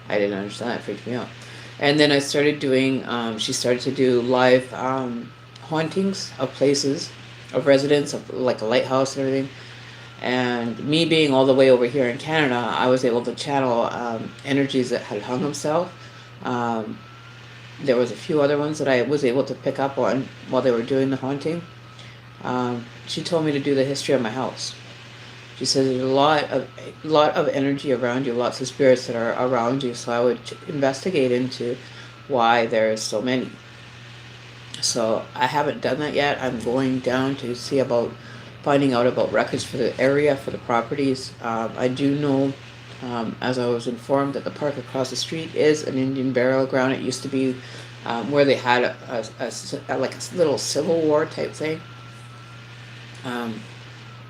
S1: I didn't understand that. It freaked me out. And then I started doing, she started to do live hauntings of places, of residents, of like a lighthouse and everything. And me being all the way over here in Canada, I was able to channel energies that had hung themselves. There was a few other ones that I was able to pick up on while they were doing the haunting. She told me to do the history of my house. She says there's a lot of energy around you, lots of spirits that are around you. So I would investigate into why there's so many. So I haven't done that yet. I'm going down to see about finding out about records for the area, for the properties. I do know, as I was informed, that the park across the street is an Indian burial ground. It used to be where they had a little Civil War type thing.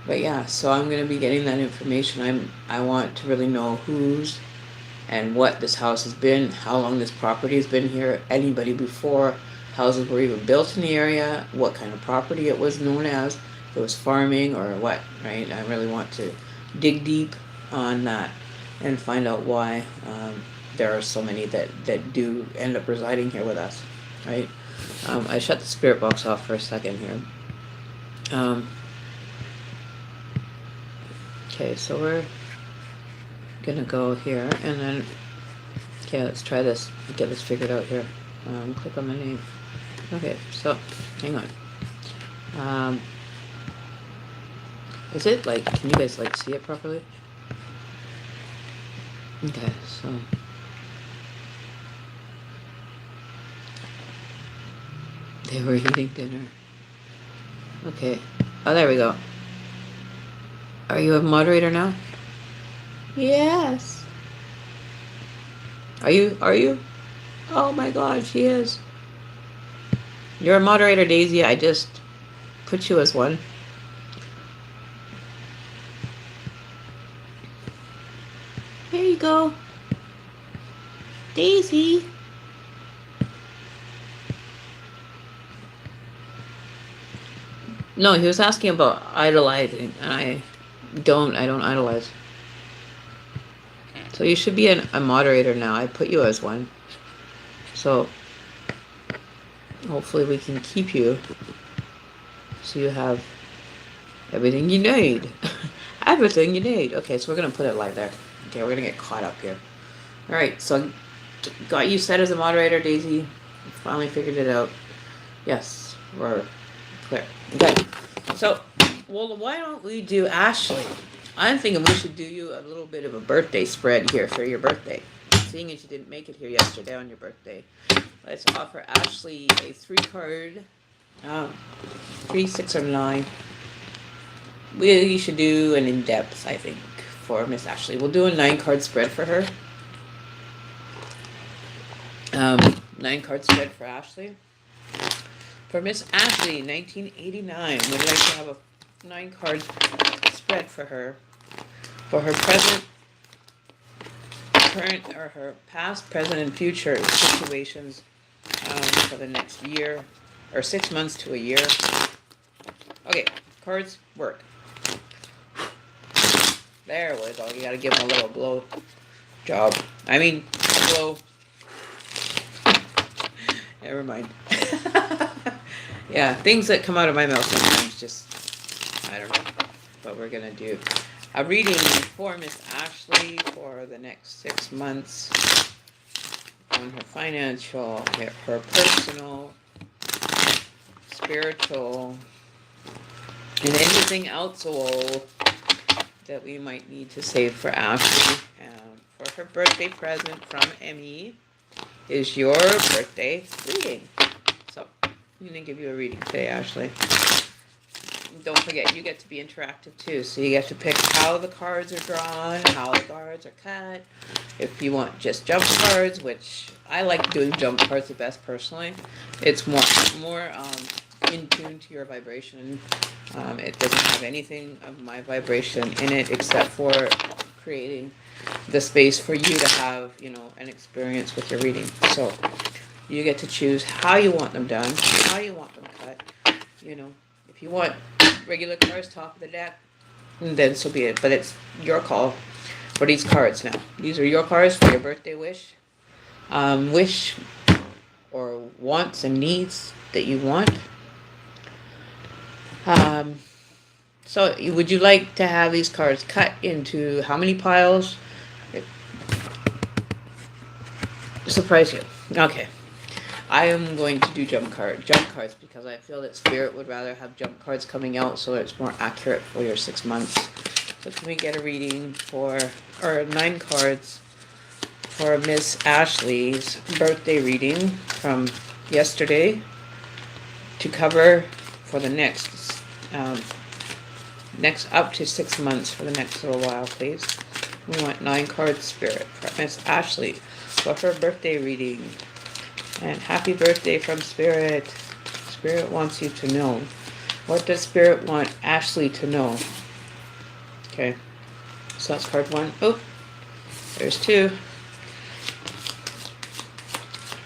S1: But yeah, so I'm going to be getting that information. I want to really know whose and what this house has been, how long this property has been here, anybody before houses were even built in the area, what kind of property it was known as, if it was farming or what, right? I really want to dig deep on that and find out why there are so many that do end up residing here with us, right? I shut the spirit box off for a second here. Okay, so we're gonna go here, and then, okay, let's try this, get this figured out here. Click on my name. Okay, so, hang on. Is it, like, can you guys, like, see it properly? Okay, so. They were eating dinner. Okay. Oh, there we go. Are you a moderator now? Yes. Are you? Oh my God, she is. You're a moderator, Daisy. I just put you as one. There you go. Daisy. No, he was asking about idolizing, and I don't idolize. So you should be a moderator now. I put you as one. So hopefully we can keep you so you have everything you need. Everything you need. Okay, so we're going to put it live there. Okay, we're going to get caught up here. All right, so got you set as a moderator, Daisy. Finally figured it out. Yes, we're clear. Okay, so, well, why don't we do Ashley? I'm thinking we should do you a little bit of a birthday spread here for your birthday. Seeing as you didn't make it here yesterday on your birthday, let's offer Ashley a 3-card, 3, 6, or 9. We should do an in-depth, I think, for Miss Ashley. We'll do a 9-card spread for her. 9-card spread for Ashley. For Miss Ashley, 1989, we'd like to have a 9-card spread for her present current or her past, present, and future situations for the next year or 6 months to a year. Okay, cards work. There we go. You gotta give them a little blow job. I mean, blow. Never mind. Yeah, things that come out of my mouth sometimes just, I don't know what we're gonna do. A reading for Miss Ashley for the next 6 months on her financial, her personal, spiritual, and anything else that we might need to save for Ashley. For her birthday present from Emmy is your birthday reading. So I'm going to give you a reading today, Ashley. Don't forget, you get to be interactive too. So you get to pick how the cards are drawn, how the cards are cut. If you want just jump cards, which I like doing jump cards the best personally, it's more in tune to your vibration. It doesn't have anything of my vibration in it except for creating the space for you to have, an experience with your reading. So you get to choose how you want them done, how you want them cut. If you want regular cards, top of the deck, then so be it. But it's your call for these cards now. These are your cards for your birthday wish. Wish or wants and needs that you want. So would you like to have these cards cut into how many piles? Surprise you. Okay. I am going to do jump cards because I feel that Spirit would rather have jump cards coming out so it's more accurate for your 6 months. So can we get a reading for 9 cards for Miss Ashley's birthday reading from yesterday to cover for the next up to 6 months for the next little while, please. We want 9 cards, Spirit, for Miss Ashley for her birthday reading. And happy birthday from Spirit. Spirit wants you to know. What does Spirit want Ashley to know? Okay. So that's card 1. Oh, there's 2.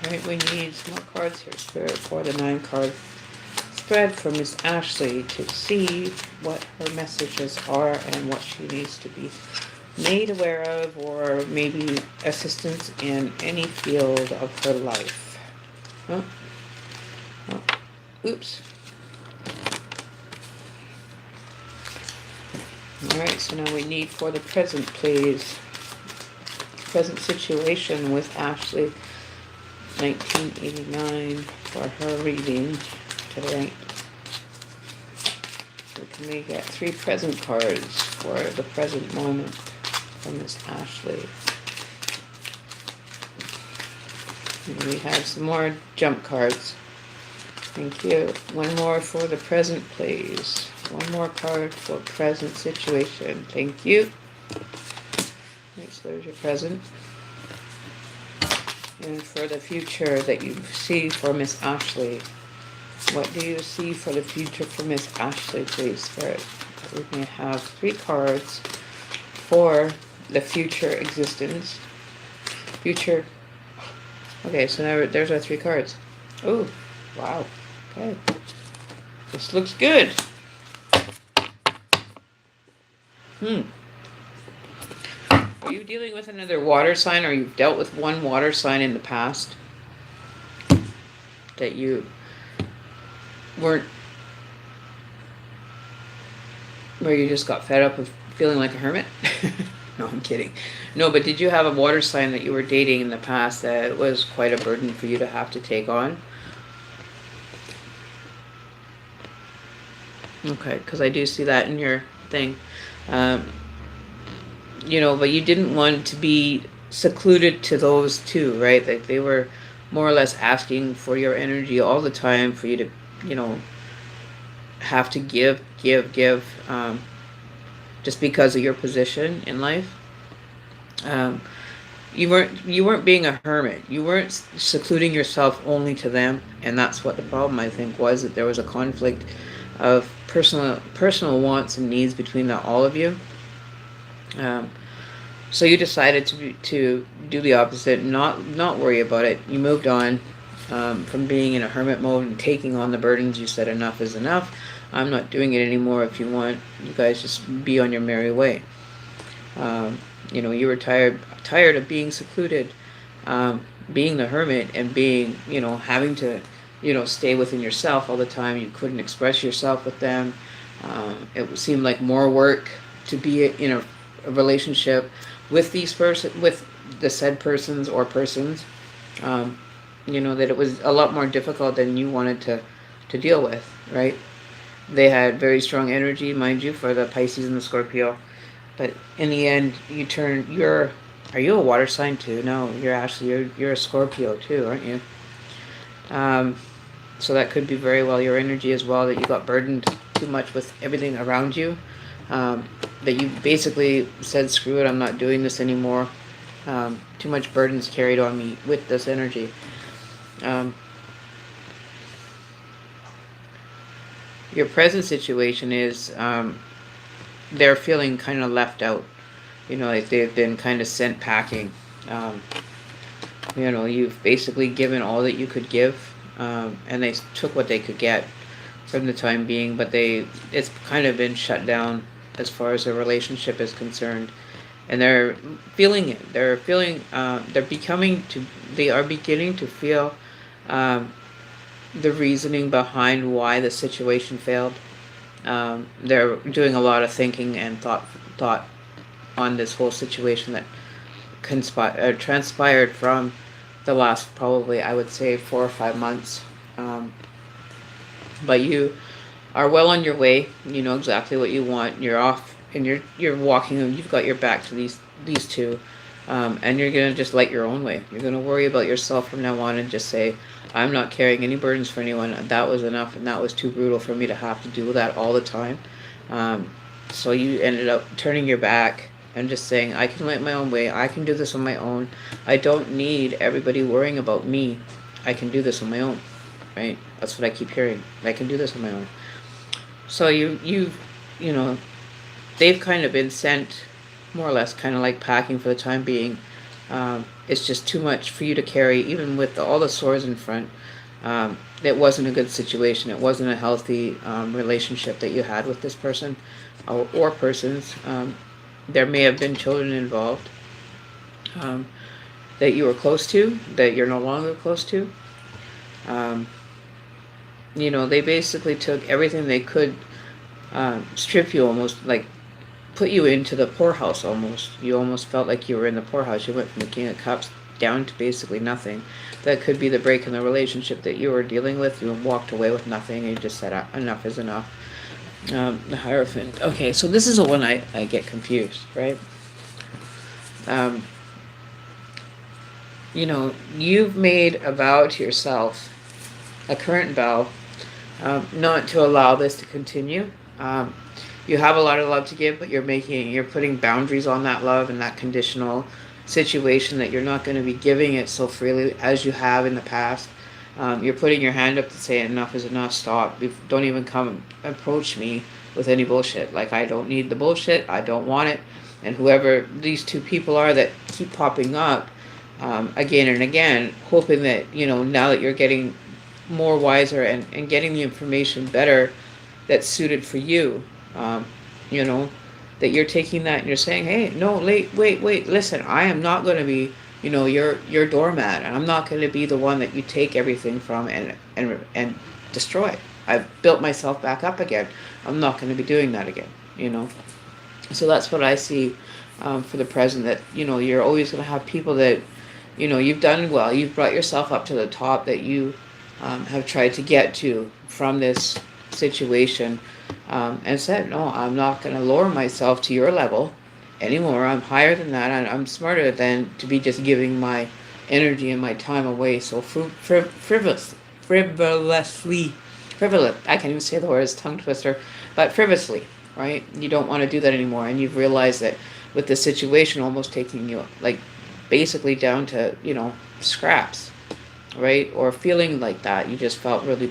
S1: Alright, we need some more cards here, Spirit, for the 9 card spread for Miss Ashley to see what her messages are and what she needs to be made aware of, or maybe assistance in any field of her life. Oh. Oops. Alright, so now we need for the present, please. Present situation with Ashley, 1989, for her reading today. So can we get 3 present cards for the present moment from Miss Ashley? And we have some more jump cards. Thank you. 1 more for the present, please. 1 more card for present situation. Thank you. Right, so there's your present. And for the future that you see for Miss Ashley. What do you see for the future for Miss Ashley, please, Spirit? We're going to have 3 cards for the future existence. Future. Okay, so now there's our 3 cards. Oh, wow. Okay. This looks good. Are you dealing with another water sign, or you've dealt with one water sign in the past that you weren't, where you just got fed up with feeling like a hermit? No, I'm kidding. No, but did you have a water sign that you were dating in the past that was quite a burden for you to have to take on? Okay, because I do see that in your thing. But you didn't want to be secluded to those 2, right? Like they were more or less asking for your energy all the time for you to, have to give, just because of your position in life. You weren't being a hermit. You weren't secluding yourself only to them, and that's what the problem, I think, was, that there was a conflict of personal wants and needs between all of you. So you decided to do the opposite, not worry about it. You moved on from being in a hermit mode and taking on the burdens. You said enough is enough. I'm not doing it anymore. If you want, you guys just be on your merry way. You were tired of being secluded, being the hermit, and being, having to, stay within yourself all the time. You couldn't express yourself with them. It seemed like more work to be in a relationship with with the said persons or persons. That it was a lot more difficult than you wanted to deal with, right? They had very strong energy, mind you, for the Pisces and the Scorpio. But in the end, are you a water sign too? No, you're a Scorpio too, aren't you? So that could be very well your energy as well, that you got burdened too much with everything around you. That you basically said, screw it, I'm not doing this anymore. Too much burdens carried on me with this energy. Your present situation is they're feeling kind of left out. Like they've been kind of sent packing. You've basically given all that you could give, and they took what they could get from the time being, but it's kind of been shut down as far as their relationship is concerned. And they're feeling it. They are beginning to feel the reasoning behind why the situation failed. They're doing a lot of thinking and thought on this whole situation that transpired from the last, probably, I would say, 4 or 5 months. But you are well on your way. You know exactly what you want. You're off, and you're walking, and you've got your back to these two, and you're gonna just light your own way. You're gonna worry about yourself from now on and just say, I'm not carrying any burdens for anyone. That was enough, and that was too brutal for me to have to do that all the time. So you ended up turning your back and just saying, I can light my own way. I can do this on my own. I don't need everybody worrying about me. I can do this on my own, right? That's what I keep hearing. I can do this on my own. So they've kind of been sent, more or less, kind of like packing for the time being. It's just too much for you to carry, even with all the sores in front. It wasn't a good situation. It wasn't a healthy relationship that you had with this person or persons. There may have been children involved that you were close to, that you're no longer close to. They basically took everything they could, strip you, almost like put you into the poorhouse almost. You almost felt like you were in the poorhouse. You went from the King of Cups down to basically nothing. That could be the break in the relationship that you were dealing with. You walked away with nothing and you just said, enough is enough. The Hierophant. Okay, so this is the one I get confused, right? You've made a vow to yourself, a current vow, not to allow this to continue. You have a lot of love to give, but you're putting boundaries on that love and that conditional situation, that you're not going to be giving it so freely as you have in the past. You're putting your hand up to say enough is enough, stop. Don't even come approach me with any bullshit. Like, I don't need the bullshit, I don't want it. And whoever these two people are that keep popping up again and again, hoping that, now that you're getting more wiser and getting the information better that's suited for you, that you're taking that and you're saying, hey, no, wait, listen, I am not going to be, your doormat, and I'm not going to be the one that you take everything from and destroy. I've built myself back up again. I'm not going to be doing that again, So that's what I see for the present, that, you're always going to have people that, you've done well. You've brought yourself up to the top that you have tried to get to from this situation, and said, no, I'm not going to lower myself to your level anymore. I'm higher than that, and I'm smarter than to be just giving my energy and my time away so frivolous. I can't even say the words, tongue twister, but frivolously, right? You don't want to do that anymore, and you've realized that with the situation almost taking you, like, basically down to, scraps, right? Or feeling like that, you just felt really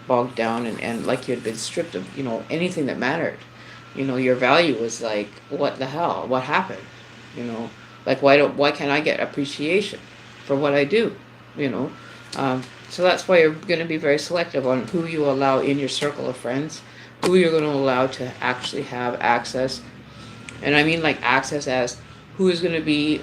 S1: bogged down and like you had been stripped of, anything that mattered. Your value was like, what the hell? What happened? you know, like why can't I get appreciation for what I do, you know? So that's why you're going to be very selective on who you allow in your circle of friends, who you're going to allow to actually have access. And I mean like access as who is going to be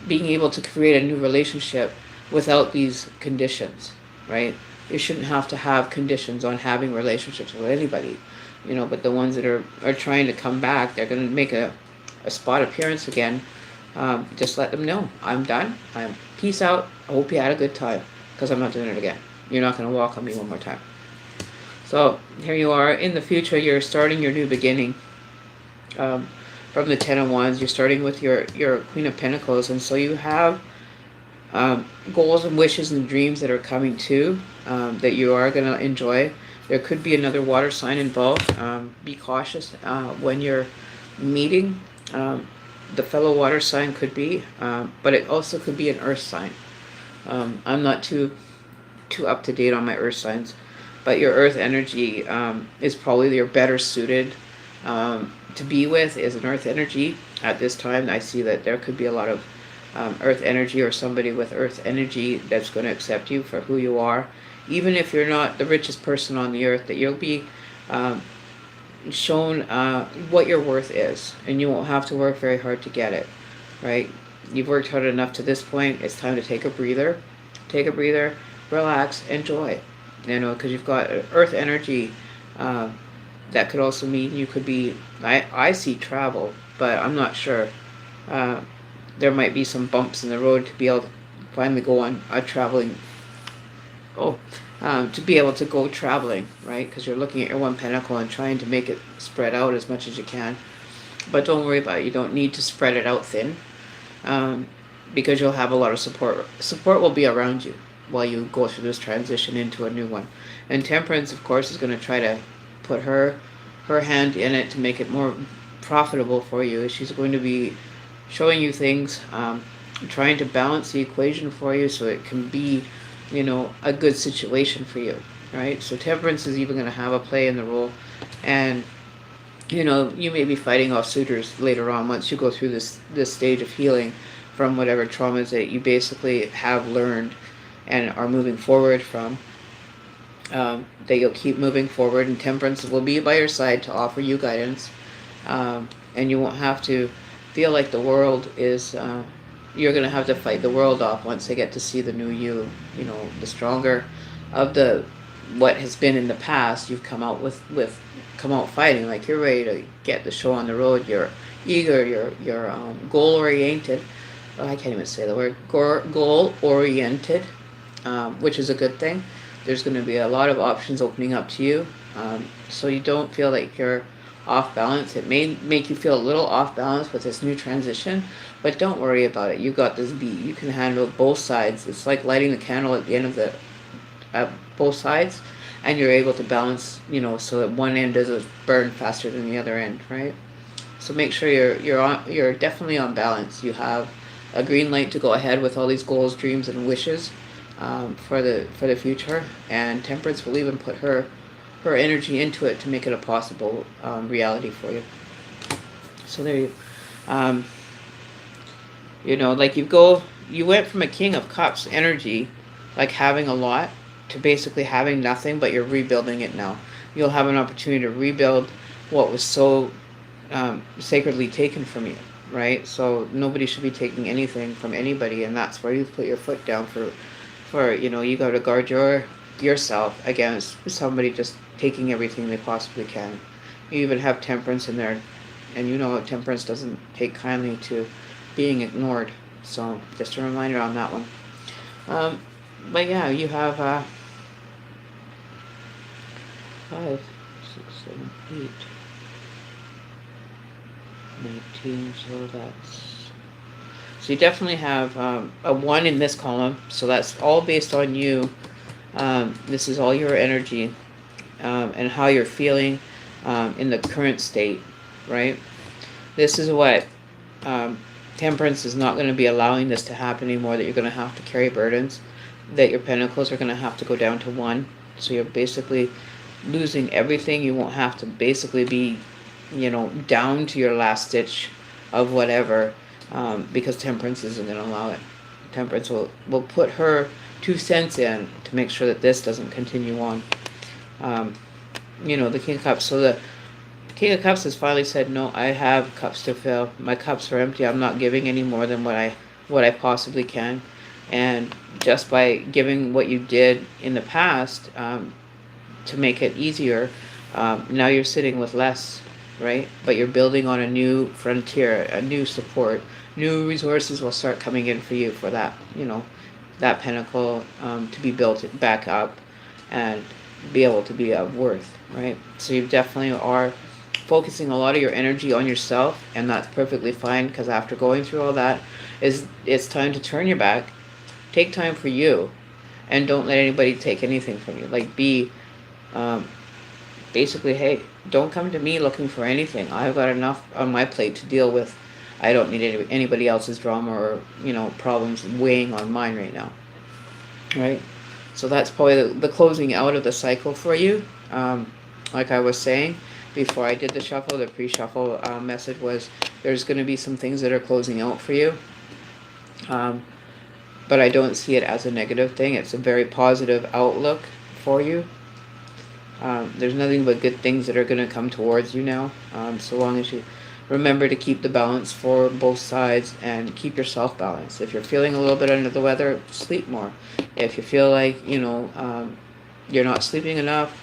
S1: being able to create a new relationship without these conditions, right? You shouldn't have to have conditions on having relationships with anybody, you know, but the ones that are trying to come back, they're going to make a spot appearance again. Just let them know, I'm done. I'm peace out. I hope you had a good time, because I'm not doing it again. You're not going to walk on me one more time. So here you are. In the future, you're starting your new beginning. From the Ten of Wands, you're starting with your Queen of Pentacles, and so you have goals and wishes and dreams that are coming too, that you are going to enjoy. There could be another water sign involved. Be cautious when you're meeting. The fellow water sign could be, but it also could be an earth sign. I'm not too up to date on my earth signs, but your earth energy is probably your better suited to be with, is an earth energy at this time. I see that there could be a lot of earth energy, or somebody with earth energy that's going to accept you for who you are, even if you're not the richest person on the earth, that you'll be shown what your worth is, and you won't have to work very hard to get it, right? You've worked hard enough to this point. It's time to take a breather, relax, enjoy, you know, because you've got earth energy. That could also mean you could be, I see travel, but I'm not sure. There might be some bumps in the road to be able to finally go on traveling. To be able to go traveling, right? Because you're looking at your one pentacle and trying to make it spread out as much as you can. But don't worry about it. You don't need to spread it out thin, because you'll have a lot of support. Support will be around you while you go through this transition into a new one. And Temperance, of course, is going to try to put her hand in it to make it more profitable for you. She's going to be showing you things, trying to balance the equation for you so it can be, you know, a good situation for you, right? So Temperance is even going to have a play in the role, and you know, you may be fighting off suitors later on once you go through this stage of healing from whatever traumas that you basically have learned and are moving forward from. That you'll keep moving forward, and Temperance will be by your side to offer you guidance, and you won't have to feel like the world is you're going to have to fight the world off once they get to see the new you. You know, the stronger of the what has been in the past, you've come out come out fighting, like you're ready to get the show on the road. You're eager, you're goal oriented. I can't even say the word, goal oriented, which is a good thing. There's going to be a lot of options opening up to you, so you don't feel like you're off balance. It may make you feel a little off balance with this new transition, but don't worry about it. You got this beat. You can handle both sides. It's like lighting the candle at the end of the both sides, and you're able to balance, you know, so that one end doesn't burn faster than the other end, right? So make sure you're definitely on balance. You have a green light to go ahead with all these goals, dreams, and wishes for the future, and Temperance will even put her energy into it to make it a possible reality for you. So there you know, like you went from a King of Cups energy, like having a lot, to basically having nothing, but you're rebuilding it now. You'll have an opportunity to rebuild what was so sacredly taken from you, right? So nobody should be taking anything from anybody, and that's where you put your foot down for you know, you got to guard yourself against somebody just taking everything they possibly can. You even have Temperance in there, and you know Temperance doesn't take kindly to being ignored. So just a reminder on that one. But yeah, you have 5, 6, 7, 8, 19, so that's... So you definitely have a 1 in this column, so that's all based on you. This is all your energy and how you're feeling in the current state, right? This is what Temperance is not going to be allowing this to happen anymore, that you're going to have to carry burdens, that your pentacles are going to have to go down to 1. So you're basically losing everything. You won't have to basically be, you know, down to your last ditch of whatever, because Temperance isn't going to allow it. Temperance will put her 2 cents in to make sure that this doesn't continue on. The King of Cups. So the King of Cups has finally said, no, I have cups to fill. My cups are empty. I'm not giving any more than what I possibly can. And just by giving what you did in the past, to make it easier, now you're sitting with less, right? But you're building on a new frontier, a new support. New resources will start coming in for you for that, that pinnacle, to be built back up and be able to be of worth, right? So you definitely are focusing a lot of your energy on yourself, and that's perfectly fine, because after going through all that, it's time to turn your back, take time for you, and don't let anybody take anything from you. Like, be basically, hey, don't come to me looking for anything. I've got enough on my plate to deal with. I don't need anybody else's drama or problems weighing on mine right now, right? So that's probably the closing out of the cycle for you. Like I was saying before I did the shuffle, the pre-shuffle message was there's going to be some things that are closing out for you. But I don't see it as a negative thing. It's a very positive outlook for you. There's nothing but good things that are going to come towards you now, so long as you remember to keep the balance for both sides and keep yourself balanced. If you're feeling a little bit under the weather, sleep more. If you feel like you're not sleeping enough,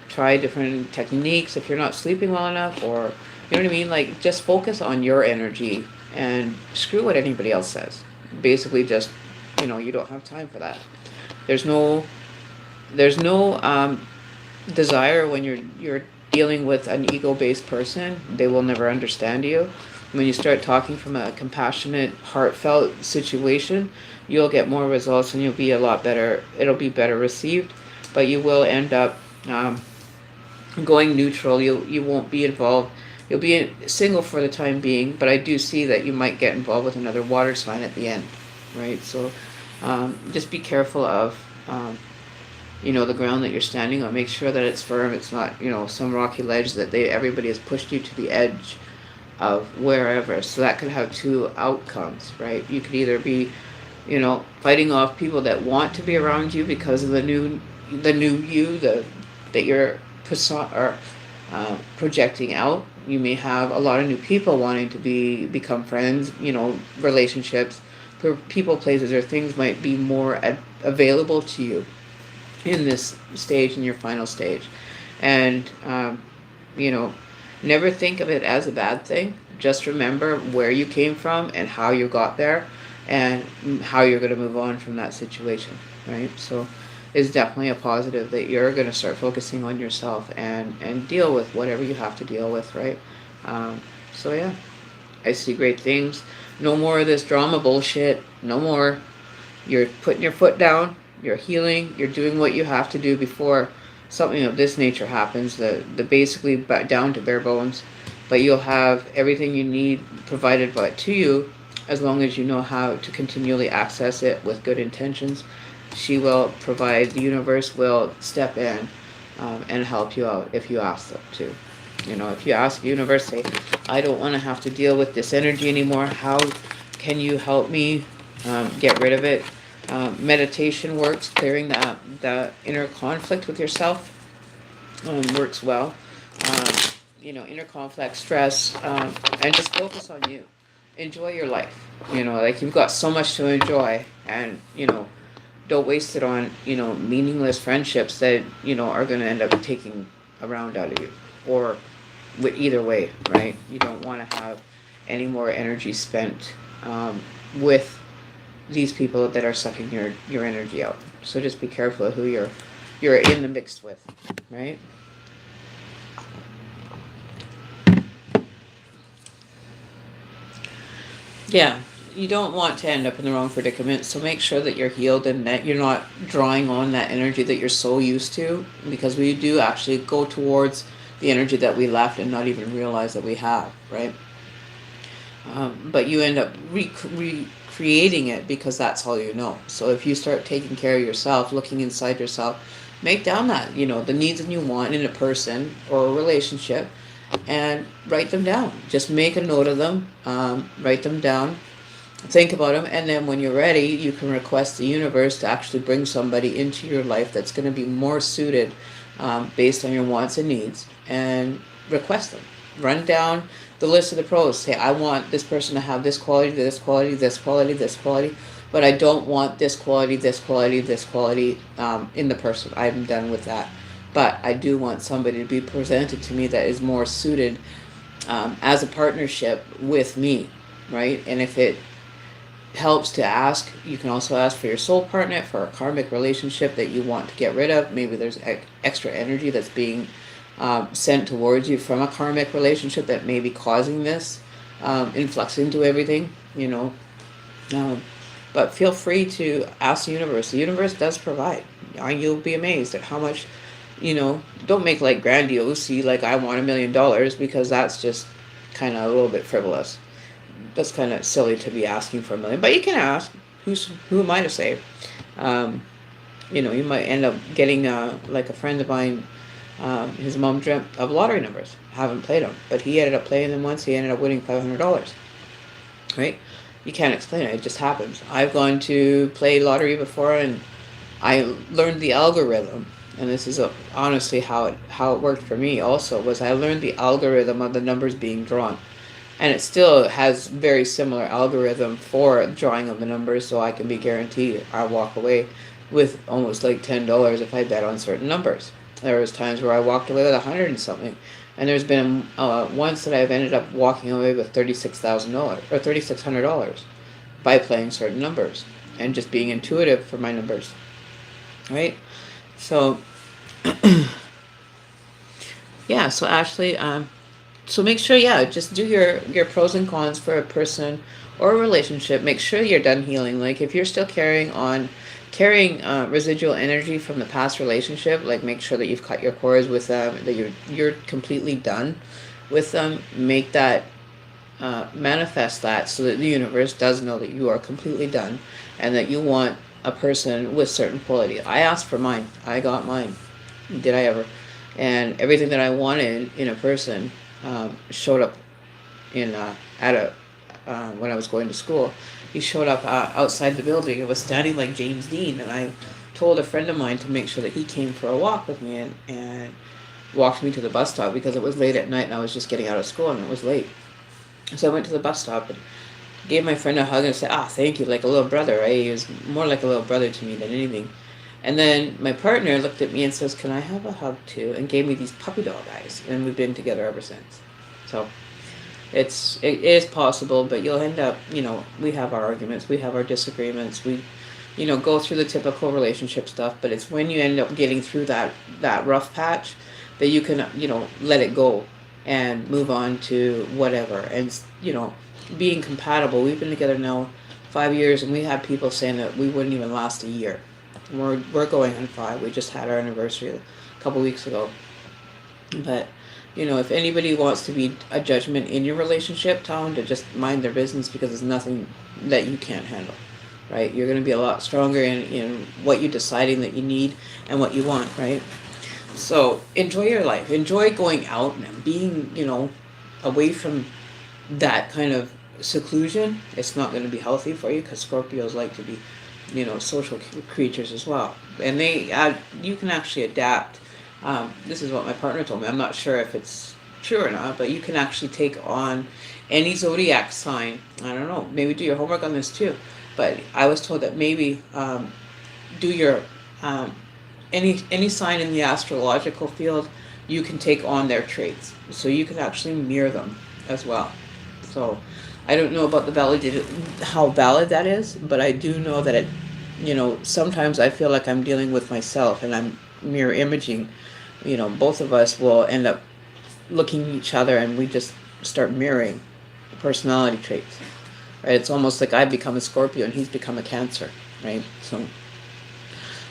S1: try different techniques. If you're not sleeping well enough, or you know what I mean, like, just focus on your energy and screw what anybody else says. Basically, just you don't have time for that. There's no desire when you're dealing with an ego-based person. They will never understand you. When you start talking from a compassionate, heartfelt situation, you'll get more results, and you'll be a lot better. It'll be better received, but you will end up going neutral. You won't be involved. You'll be single for the time being, but I do see that you might get involved with another water sign at the end, right? So just be careful of the ground that you're standing on. Make sure that it's firm. It's not some rocky ledge that everybody has pushed you to the edge of wherever. So that could have two outcomes, right? You could either be fighting off people that want to be around you because of the new you that you're projecting out. You may have a lot of new people wanting to become friends, relationships, people, places, or things might be more available to you in this stage, in your final stage. And never think of it as a bad thing. Just remember where you came from and how you got there, and how you're going to move on from that situation, right? So it's definitely a positive that you're going to start focusing on yourself and deal with whatever you have to deal with, right? So yeah, I see great things. No more of this drama bullshit. No more. You're putting your foot down. You're healing. You're doing what you have to do before something of this nature happens. The basically down to bare bones. But you'll have everything you need provided to you, as long as you know how to continually access it with good intentions. She will provide. The universe will step in and help you out if you ask them to. If you ask the universe, say, I don't want to have to deal with this energy anymore. How can you help me get rid of it? Meditation works. Clearing the inner conflict with yourself works well. Inner conflict, stress, and just focus on you. Enjoy your life. Like, you've got so much to enjoy, and don't waste it on meaningless friendships that are going to end up taking a round out of you, or either way, right? You don't want to have any more energy spent with these people that are sucking your energy out. So just be careful of who you're in the mix with, right? Yeah, you don't want to end up in the wrong predicament, so make sure that you're healed and that you're not drawing on that energy that you're so used to, because we do actually go towards the energy that we left and not even realize that we have, right? But you end up recreating it because that's all you know. So if you start taking care of yourself, looking inside yourself, make down that, the needs that you want in a person or a relationship, and write them down. Just make a note of them, write them down, think about them, and then when you're ready, you can request the universe to actually bring somebody into your life that's going to be more suited based on your wants and needs, and request them. Run down the list of the pros. Say, I want this person to have this quality, this quality, this quality, this quality, but I don't want this quality, this quality, this quality in the person. I'm done with that. But I do want somebody to be presented to me that is more suited as a partnership with me, right? And if it helps to ask, you can also ask for your soul partner, for a karmic relationship that you want to get rid of. Maybe there's extra energy that's being sent towards you from a karmic relationship that may be causing this influx into everything, but feel free to ask the universe. The universe does provide. You'll be amazed at how much, don't make like grandiose, like I want $1 million, because that's just kind of a little bit frivolous. That's kind of silly to be asking for $1 million, but you can ask. Who am I to say? You might end up getting like a friend of mine. His mom dreamt of lottery numbers. Haven't played them, but he ended up playing them once. He ended up winning $500. Right? You can't explain it. It just happens. I've gone to play lottery before, and I learned the algorithm. And this is honestly how it worked for me. Also, was I learned the algorithm of the numbers being drawn. And it still has very similar algorithm for drawing of the numbers, so I can be guaranteed I'll walk away with almost like $10 if I bet on certain numbers. There was times where I walked away with 100 and something, and there's been once that I've ended up walking away with $36,000 or $3,600 by playing certain numbers and just being intuitive for my numbers, right? So, yeah. So Ashley, so make sure, just do your pros and cons for a person or a relationship. Make sure you're done healing. Like if you're still carrying residual energy from the past relationship, like make sure that you've cut your cords with them, that you're completely done with them. Make that manifest that so that the universe does know that you are completely done and that you want a person with certain quality. I asked for mine. I got mine. Did I ever? And everything that I wanted in a person showed up in when I was going to school. He showed up outside the building. It was standing like James Dean, and I told a friend of mine to make sure that he came for a walk with me and walked me to the bus stop because it was late at night and I was just getting out of school and it was late. So I went to the bus stop and gave my friend a hug and said, thank you, like a little brother, right? He was more like a little brother to me than anything. And then my partner looked at me and says, can I have a hug too? And gave me these puppy dog eyes. And we've been together ever since. So it is possible, but you'll end up, we have our arguments, we have our disagreements, we, go through the typical relationship stuff, but it's when you end up getting through that rough patch that you can, let it go and move on to whatever. And, being compatible. We've been together now 5 years, and we had people saying that we wouldn't even last a year. We're going on 5. We just had our anniversary a couple weeks ago. But, if anybody wants to be a judgment in your relationship, tell them to just mind their business because there's nothing that you can't handle, right? You're going to be a lot stronger in what you're deciding that you need and what you want, right? So enjoy your life. Enjoy going out and being, away from that kind of seclusion. It's not going to be healthy for you because Scorpios like to be, social creatures as well. And you can actually adapt. This is what my partner told me. I'm not sure if it's true or not, but you can actually take on any zodiac sign. I don't know. Maybe do your homework on this too. But I was told that maybe do your any sign in the astrological field, you can take on their traits. So you can actually mirror them as well. So I don't know about how valid that is, but I do know that sometimes I feel like I'm dealing with myself and I'm mirror imaging. Both of us will end up looking at each other and we just start mirroring personality traits, right? It's almost like I've become a Scorpio and he's become a Cancer, right? So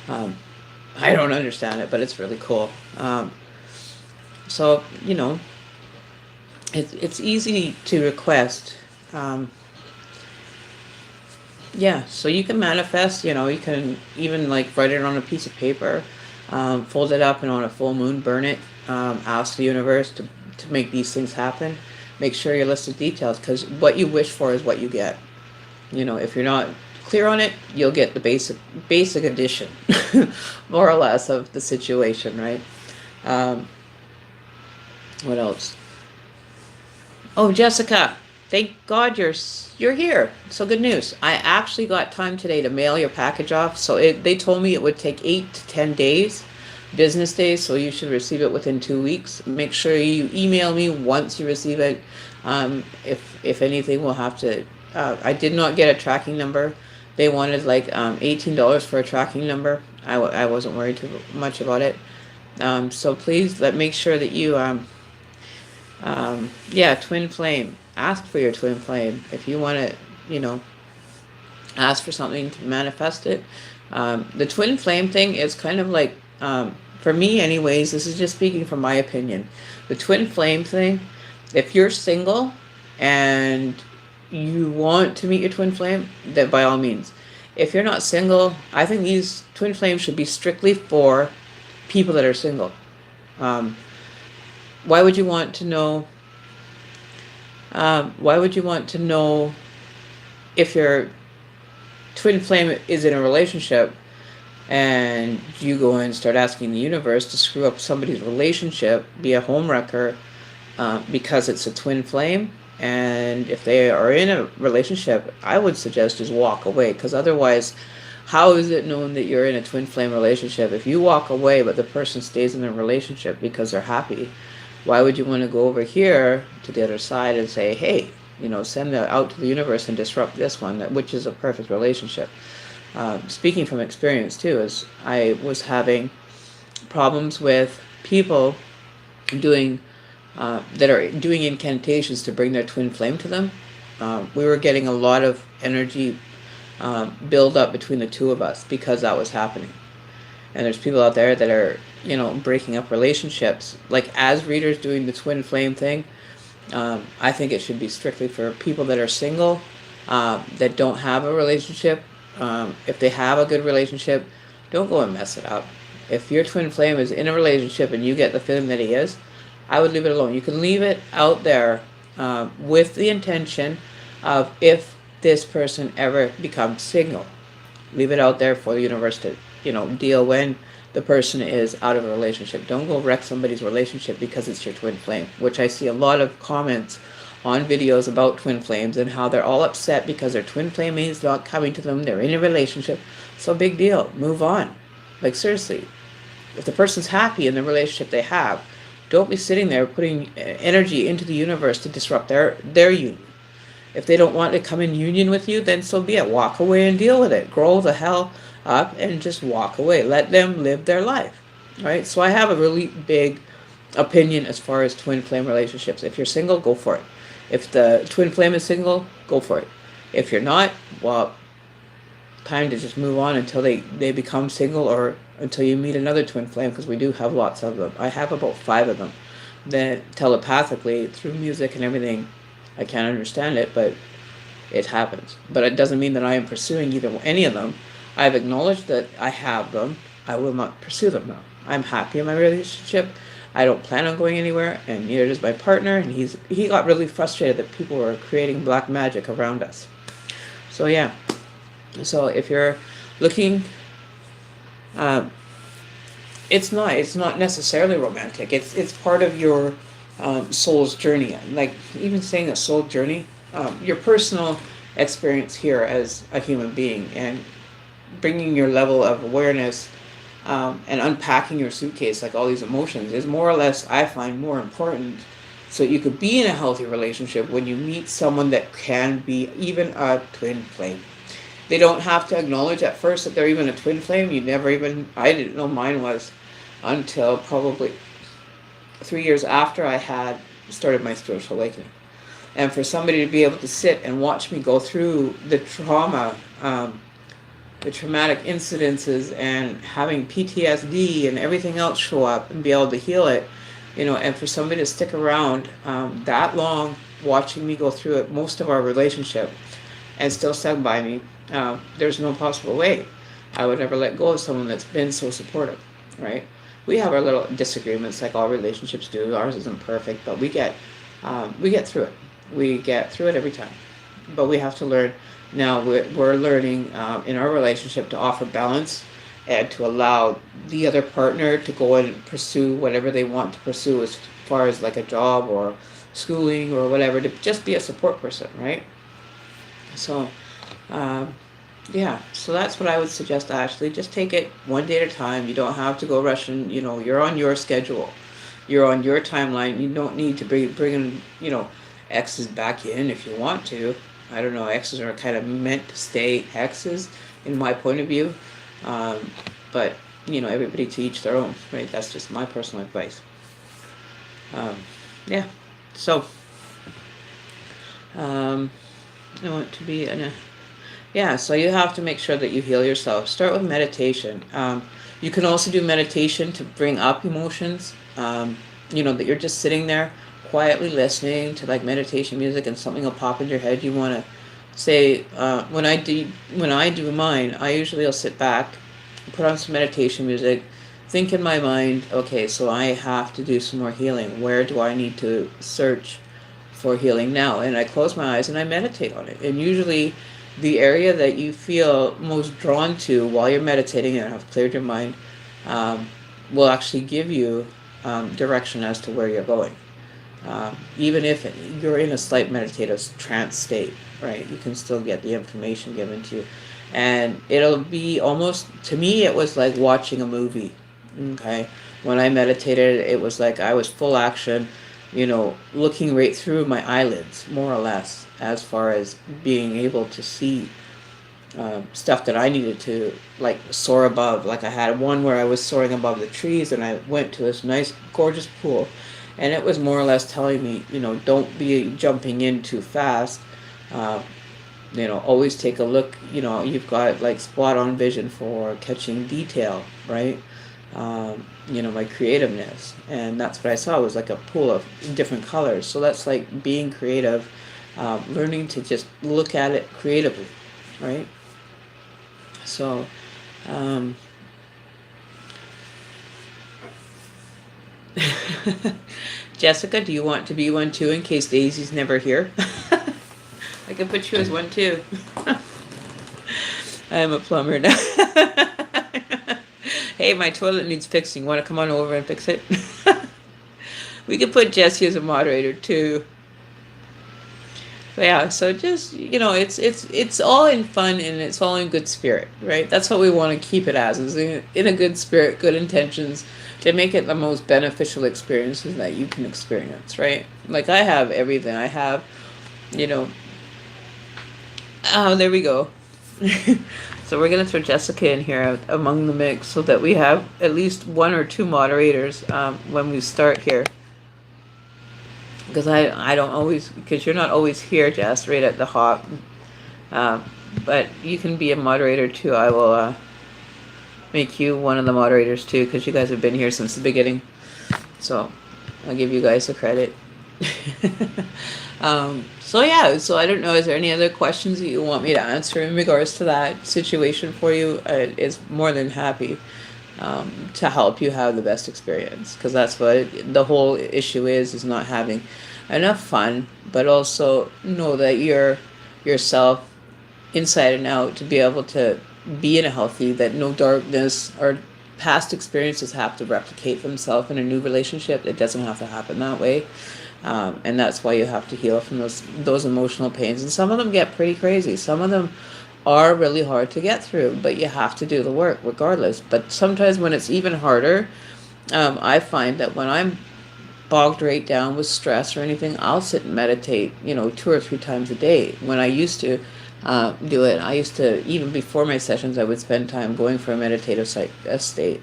S1: I don't understand it, but it's really cool. So it's easy to request. So you can manifest, you can even like write it on a piece of paper, fold it up and on a full moon burn it, ask the universe to to make these things happen, make sure your list of details, because what you wish for is what you get. If you're not clear on it, you'll get the basic edition, more or less, of the situation, right? What else? Oh, Jessica, thank God you're here. So good news. I actually got time today to mail your package off. So they told me it would take 8 to 10 days, business days. So you should receive it within 2 weeks. Make sure you email me once you receive it. If anything, we'll have to. I did not get a tracking number. They wanted like $18 for a tracking number. I wasn't worried too much about it. So please make sure that you twin flame. Ask for your twin flame if you want to. Ask for something to manifest it. The twin flame thing is kind of like, for me, anyways. This is just speaking from my opinion. The twin flame thing. If you're single and you want to meet your twin flame, then by all means. If you're not single, I think these twin flames should be strictly for people that are single. Why would you want to know? Why would you want to know if your twin flame is in a relationship, and you go and start asking the universe to screw up somebody's relationship, be a homewrecker, because it's a twin flame? And if they are in a relationship, I would suggest just walk away, because otherwise, how is it known that you're in a twin flame relationship? If you walk away but the person stays in a relationship because they're happy, why would you want to go over here to the other side and say, hey, send that out to the universe and disrupt this one, which is a perfect relationship? Speaking from experience too, is I was having problems with people that are doing incantations to bring their twin flame to them. We were getting a lot of energy build up between the two of us because that was happening. And there's people out there that are, breaking up relationships. Like, as readers doing the twin flame thing, I think it should be strictly for people that are single, that don't have a relationship. If they have a good relationship, don't go and mess it up. If your twin flame is in a relationship and you get the feeling that he is, I would leave it alone. You can leave it out there with the intention of, if this person ever becomes single, leave it out there for the universe to, deal when the person is out of a relationship. Don't go wreck somebody's relationship because it's your twin flame, which I see a lot of comments on videos about twin flames and how they're all upset because their twin flame is not coming to them. They're in a relationship. So big deal. Move on. Like, seriously, if the person's happy in the relationship they have, don't be sitting there putting energy into the universe to disrupt their union. If they don't want to come in union with you, then so be it. Walk away and deal with it. Grow the hell up and just walk away. Let them live their life, right? So I have a really big opinion as far as twin flame relationships. If you're single, go for it. If the twin flame is single, go for it. If you're not, well, time to just move on until they become single, or until you meet another twin flame, because we do have lots of them. I have about 5 of them that telepathically, through music and everything, I can't understand it, but it happens. But it doesn't mean that I am pursuing any of them. I've acknowledged that I have them. I will not pursue them now. I'm happy in my relationship. I don't plan on going anywhere, and neither does my partner. And he got really frustrated that people were creating black magic around us. So yeah. So if you're looking, it's not necessarily romantic. It's part of your soul's journey. Like, even saying a soul journey, your personal experience here as a human being, and bringing your level of awareness and unpacking your suitcase, like all these emotions, is more or less, I find, more important, so you could be in a healthy relationship when you meet someone that can be even a twin flame. They don't have to acknowledge at first that they're even a twin flame. I didn't know mine was until probably 3 years after I had started my spiritual awakening. And for somebody to be able to sit and watch me go through the trauma, the traumatic incidences, and having PTSD and everything else show up, and be able to heal it, and for somebody to stick around that long, watching me go through it, most of our relationship, and still stand by me, there's no possible way I would ever let go of someone that's been so supportive, right? we have our little disagreements like all relationships do. Ours isn't perfect, but we get through it. We get through it every time. But we have to learn now. We're learning in our relationship to offer balance and to allow the other partner to go and pursue whatever they want to pursue as far as like a job or schooling or whatever, to just be a support person, right? So, yeah, so that's what I would suggest, Ashley. Just take it one day at a time. You don't have to go rushing. You're on your schedule. You're on your timeline. You don't need to bring exes back in if you want to. I don't know, exes are kind of meant to stay exes, in my point of view. But, everybody to each their own, right? That's just my personal advice. Yeah, so, I want to be so you have to make sure that you heal yourself. Start with meditation. You can also do meditation to bring up emotions, that you're just sitting there quietly listening to like meditation music and something will pop in your head. You want to say, when I do mine, I usually will sit back, put on some meditation music, think in my mind, okay, so I have to do some more healing. Where do I need to search for healing now? And I close my eyes and I meditate on it. And usually the area that you feel most drawn to while you're meditating and have cleared your mind will actually give you direction as to where you're going. Even if you're in a slight meditative trance state, right? You can still get the information given to you. And it'll be almost, to me, it was like watching a movie, okay? When I meditated, it was like I was full action, looking right through my eyelids, more or less, as far as being able to see stuff that I needed to, like, soar above. Like I had one where I was soaring above the trees and I went to this nice, gorgeous pool. And it was more or less telling me, don't be jumping in too fast. Always take a look. You've got like spot on vision for catching detail, right? My creativeness. And that's what I saw, was like a pool of different colors. So that's like being creative, learning to just look at it creatively, right? So, Jessica, do you want to be one too in case Daisy's never here? I can put you as one too. I'm a plumber now. Hey, my toilet needs fixing. Want to come on over and fix it? We could put Jessie as a moderator too. But yeah, so just, it's all in fun and it's all in good spirit, right? That's what we want to keep it as, is in a good spirit, good intentions, to make it the most beneficial experiences that you can experience, right? Like I have everything. I have, oh, there we go. So we're going to throw Jessica in here among the mix so that we have at least one or two moderators when we start here. Because I don't always, because you're not always here, Jess, right at the hop. But you can be a moderator too. I will make you one of the moderators too, because you guys have been here since the beginning. So I'll give you guys the credit. So I don't know, is there any other questions that you want me to answer in regards to that situation for you? It's more than happy to help you have the best experience, because that's what the whole issue is not having enough fun, but also know that you're yourself inside and out to be able to be in a healthy, that no darkness or past experiences have to replicate themselves in a new relationship. It doesn't have to happen that way. And that's why you have to heal from those emotional pains. And some of them get pretty crazy. Some of them are really hard to get through, but you have to do the work regardless. But sometimes when it's even harder, I find that when I'm bogged right down with stress or anything, I'll sit and meditate, 2 or 3 times a day. When I used to do it, I used to, even before my sessions, I would spend time going for a meditative state.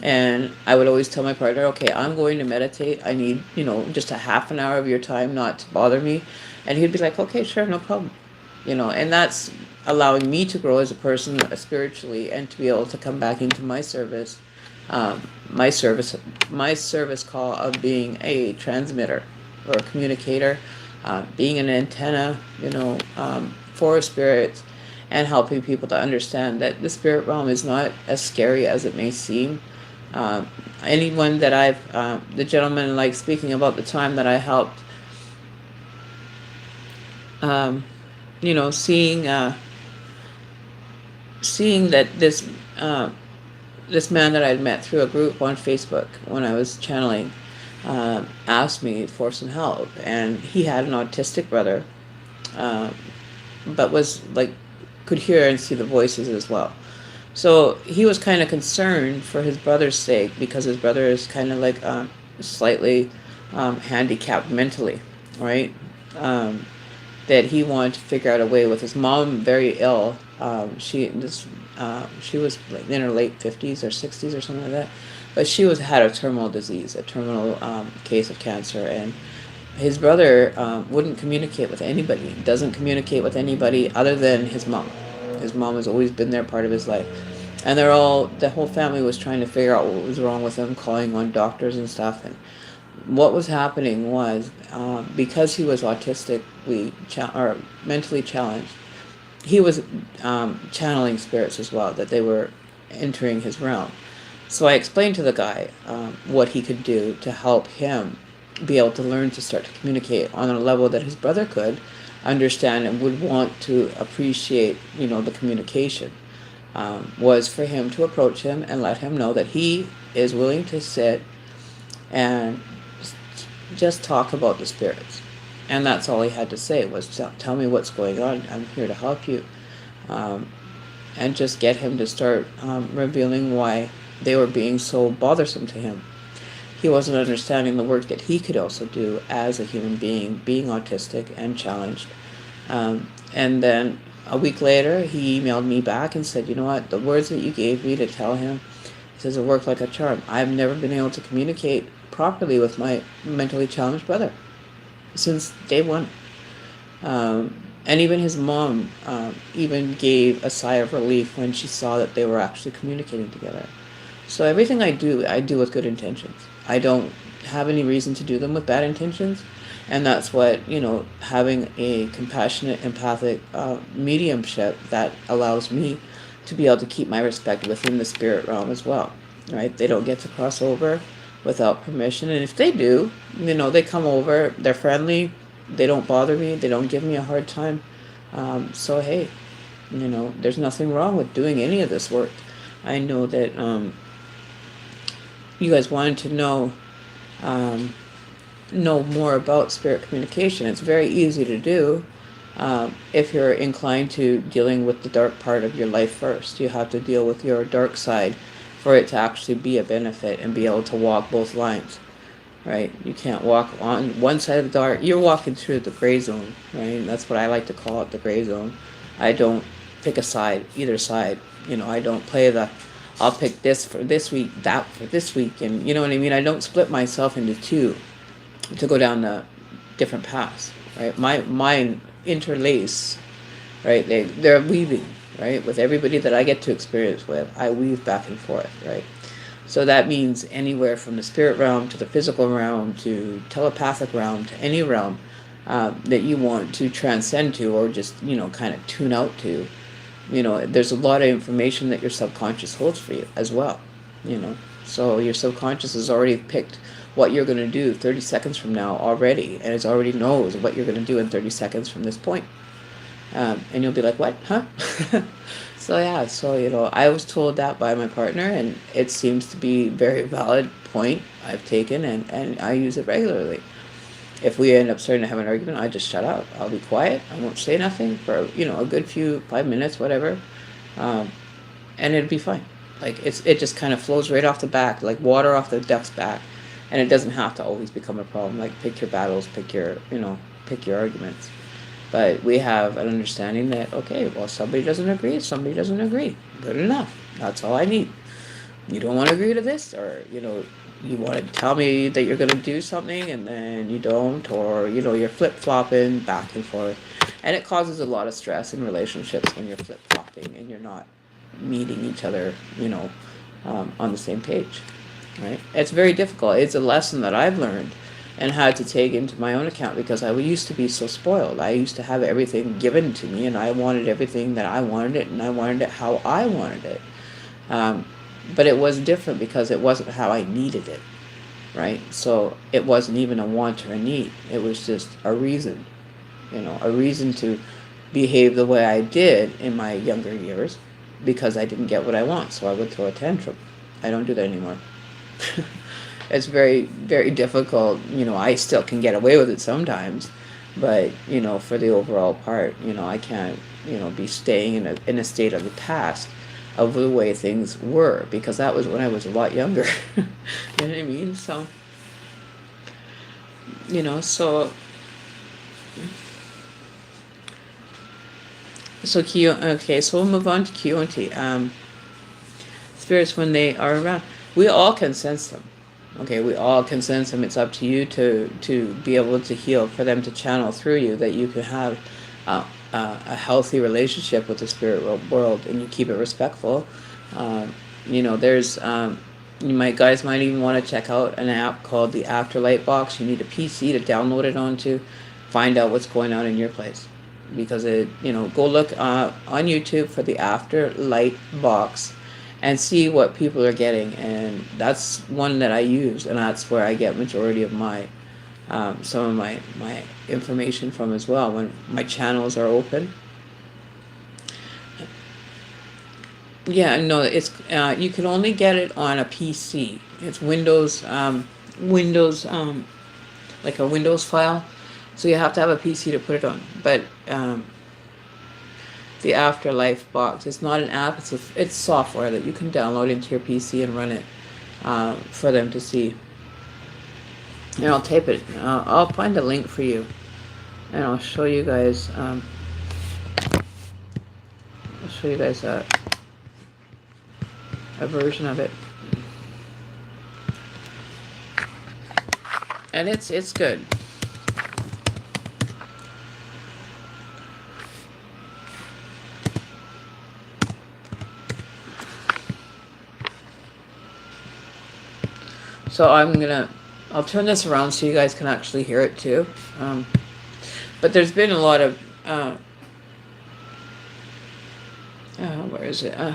S1: And I would always tell my partner, okay, I'm going to meditate. I need, just a half an hour of your time not to bother me. And he'd be like, okay, sure, no problem. And that's allowing me to grow as a person spiritually and to be able to come back into my service, my service call of being a transmitter or a communicator, being an antenna, for spirits, and helping people to understand that the spirit realm is not as scary as it may seem. Anyone that the gentleman, like, speaking about the time that I helped, seeing that this man that I'd met through a group on Facebook when I was channeling, asked me for some help, and he had an autistic brother, but was like, could hear and see the voices as well. So he was kind of concerned for his brother's sake, because his brother is kind of like slightly handicapped mentally, right? That he wanted to figure out a way with his mom very ill. She was like in her late 50s or 60s or something like that, but she had a terminal disease, a terminal case of cancer, and his brother wouldn't communicate with anybody. Doesn't communicate with anybody other than his mom. His mom has always been there, part of his life, and the whole family was trying to figure out what was wrong with him, calling on doctors and stuff. And what was happening was, because he was autistically or mentally challenged, he was channeling spirits as well, that they were entering his realm. So I explained to the guy what he could do to help him be able to learn to start to communicate on a level that his brother could understand and would want to appreciate, the communication. Was for him to approach him and let him know that he is willing to sit and just talk about the spirits. And that's all he had to say, was tell me what's going on. I'm here to help you. And just get him to start revealing why they were being so bothersome to him. He wasn't understanding the work that he could also do as a human being autistic and challenged. And then a week later, he emailed me back and said, you know what, the words that you gave me to tell him, he says, it worked like a charm. I've never been able to communicate properly with my mentally challenged brother since day one. And even his mom even gave a sigh of relief when she saw that they were actually communicating together. So everything I do with good intentions. I don't have any reason to do them with bad intentions. And that's what, having a compassionate, empathic mediumship, that allows me to be able to keep my respect within the spirit realm as well, right? They don't get to cross over without permission. And if they do, they come over, they're friendly, they don't bother me, they don't give me a hard time. So, hey, there's nothing wrong with doing any of this work. I know that you guys wanted to know more about spirit communication. It's very easy to do if you're inclined to dealing with the dark part of your life first. You have to deal with your dark side for it to actually be a benefit and be able to walk both lines, right? You can't walk on one side of the dark. You're walking through the gray zone, right? That's what I like to call it, the gray zone. I don't pick a side, either side. I don't play I'll pick this for this week, that for this week, and you know what I mean? I don't split myself into two to go down the different paths, right? Mine interlace, right? They're weaving, right? With everybody that I get to experience with, I weave back and forth, right? So that means anywhere from the spirit realm to the physical realm to telepathic realm to any realm that you want to transcend to, or just, kind of tune out to. There's a lot of information that your subconscious holds for you as well, So your subconscious has already picked what you're going to do 30 seconds from now already, and it already knows what you're going to do in 30 seconds from this point. And you'll be like, what? Huh? So I was told that by my partner, and it seems to be a very valid point I've taken, and I use it regularly. If we end up starting to have an argument, I just shut up. I'll be quiet. I won't say nothing for, a good 5 minutes, whatever. And it'll be fine. Like, it just kind of flows right off the back, like water off the duck's back. And it doesn't have to always become a problem. Like, pick your battles, pick your arguments. But we have an understanding that, okay, well, somebody doesn't agree. Good enough. That's all I need. You don't want to agree to this, or, you want to tell me that you're going to do something and then you don't, or, you're flip-flopping back and forth. And it causes a lot of stress in relationships when you're flip-flopping and you're not meeting each other, on the same page, right? It's very difficult. It's a lesson that I've learned and had to take into my own account, because I used to be so spoiled. I used to have everything given to me, and I wanted everything that I wanted it, and I wanted it how I wanted it. but it was different because it wasn't how I needed it, right? So it wasn't even a want or a need. It was just a reason, a reason to behave the way I did in my younger years because I didn't get what I want. So I would throw a tantrum. I don't do that anymore. It's very, very difficult. I still can get away with it sometimes, but, for the overall part, I can't, be staying in a state of the past of the way things were, because that was when I was a lot younger. You know what I mean? So, so okay, so we'll move on to Q&T. Spirits, when they are around, we all can sense them. Okay, we all can sense them. It's up to you to be able to heal, for them to channel through you, that you can have a healthy relationship with the spirit world, and you keep it respectful. There's guys might even want to check out an app called the Afterlight Box. You need a PC to download it onto, find out what's going on in your place, because go look on YouTube for the Afterlight Box and see what people are getting, and that's one that I use, and that's where I get majority of my some of my information from as well, when my channels are open. Yeah, no, it's you can only get it on a PC. It's Windows, like a Windows file, so you have to have a PC to put it on. But the Afterlife Box, it's not an app, it's software that you can download into your PC and run it for them to see. And I'll tape it. I'll find a link for you, and I'll show you guys. I'll show you guys a version of it, and it's good. So I'll turn this around so you guys can actually hear it too. But there's been a lot of, where is it? Okay.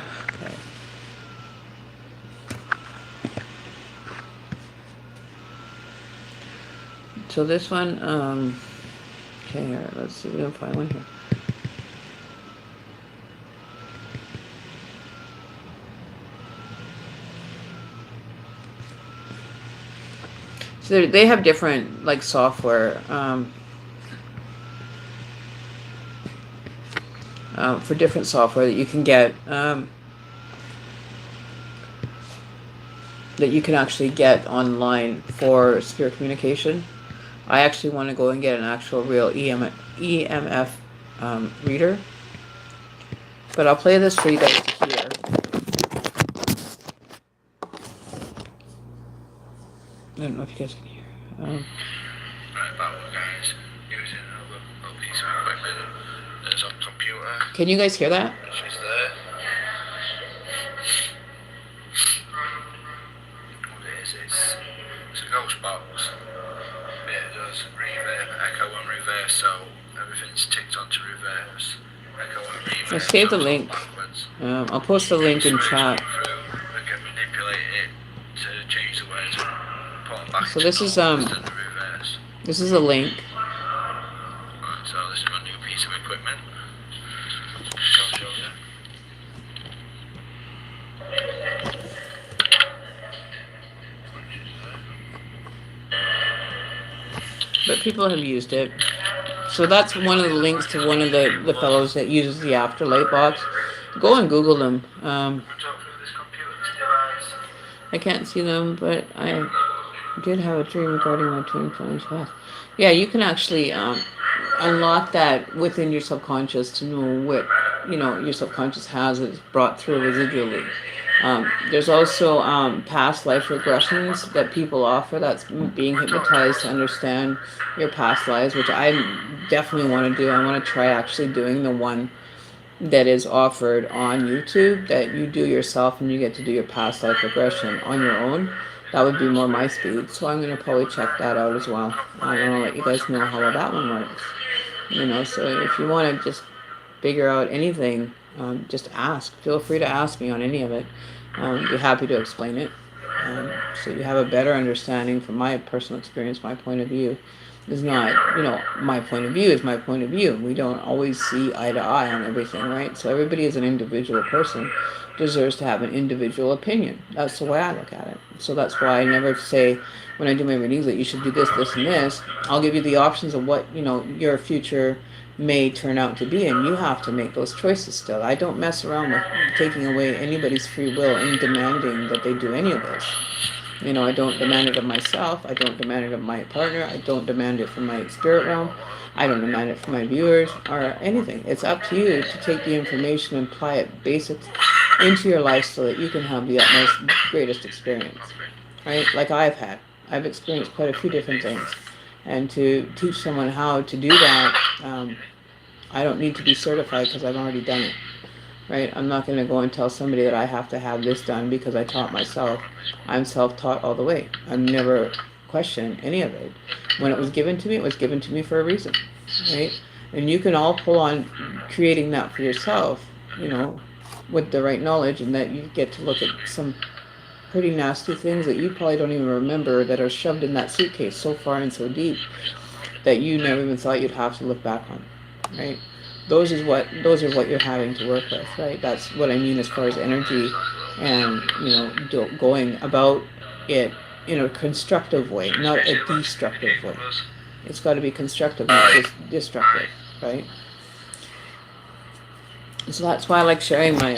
S1: So this one, okay, here, let's see if we can find one here. So they have different, like, software for different software that you can get, that you can actually get online for spirit communication. I actually want to go and get an actual real EMF reader, but I'll play this for you guys to hear. I don't know if you guys can hear.
S2: Right, back with guys, using a little piece of equipment that's on computer.
S1: Can you guys hear that?
S2: She's there. What it is, it's a ghost box. It does reverb, echo and reverse, so everything's ticked onto reverse. Echo and reverse.
S1: I'll save the link. I'll post the link in chat.
S2: We can manipulate it to change the words.
S1: So this is a link.
S2: Right, so this is my new piece of equipment. I'll show you.
S1: But people have used it. So that's one of the links to one of the fellows that uses the Afterlight Box. Go and Google them. I can't see them, but I did have a dream regarding my twin flames past. Yeah, you can actually unlock that within your subconscious to know what your subconscious has it's brought through residually. There's also past life regressions that people offer. That's being hypnotized to understand your past lives, which I definitely want to do. I want to try actually doing the one that is offered on YouTube that you do yourself, and you get to do your past life regression on your own. That would be more my speed, so I'm going to probably check that out as well. I want to let you guys know how that one works. So if you want to just figure out anything, just ask. Feel free to ask me on any of it. Be happy to explain it. So you have a better understanding from my personal experience, my point of view is not, my point of view is my point of view. We don't always see eye to eye on everything, right? So everybody as an individual person deserves to have an individual opinion. That's the way I look at it. So that's why I never say when I do my readings that you should do this, this, and this. I'll give you the options of what, your future may turn out to be, and you have to make those choices still. I don't mess around with taking away anybody's free will and demanding that they do any of this. I don't demand it of myself. I don't demand it of my partner. I don't demand it from my spirit realm. I don't demand it from my viewers or anything. It's up to you to take the information and apply it basics into your life so that you can have the utmost, greatest experience, right? Like I've experienced quite a few different things. And to teach someone how to do that, I don't need to be certified because I've already done it. Right? I'm not going to go and tell somebody that I have to have this done because I taught myself. I'm self-taught all the way. I've never questioned any of it. When it was given to me, it was given to me for a reason, right? And you can all pull on creating that for yourself, with the right knowledge, and that you get to look at some pretty nasty things that you probably don't even remember that are shoved in that suitcase so far and so deep that you never even thought you'd have to look back on, right? Those are what you're having to work with, right? That's what I mean as far as energy and, going about it in a constructive way, not a destructive way. It's got to be constructive, not just destructive, right? So that's why I like sharing my,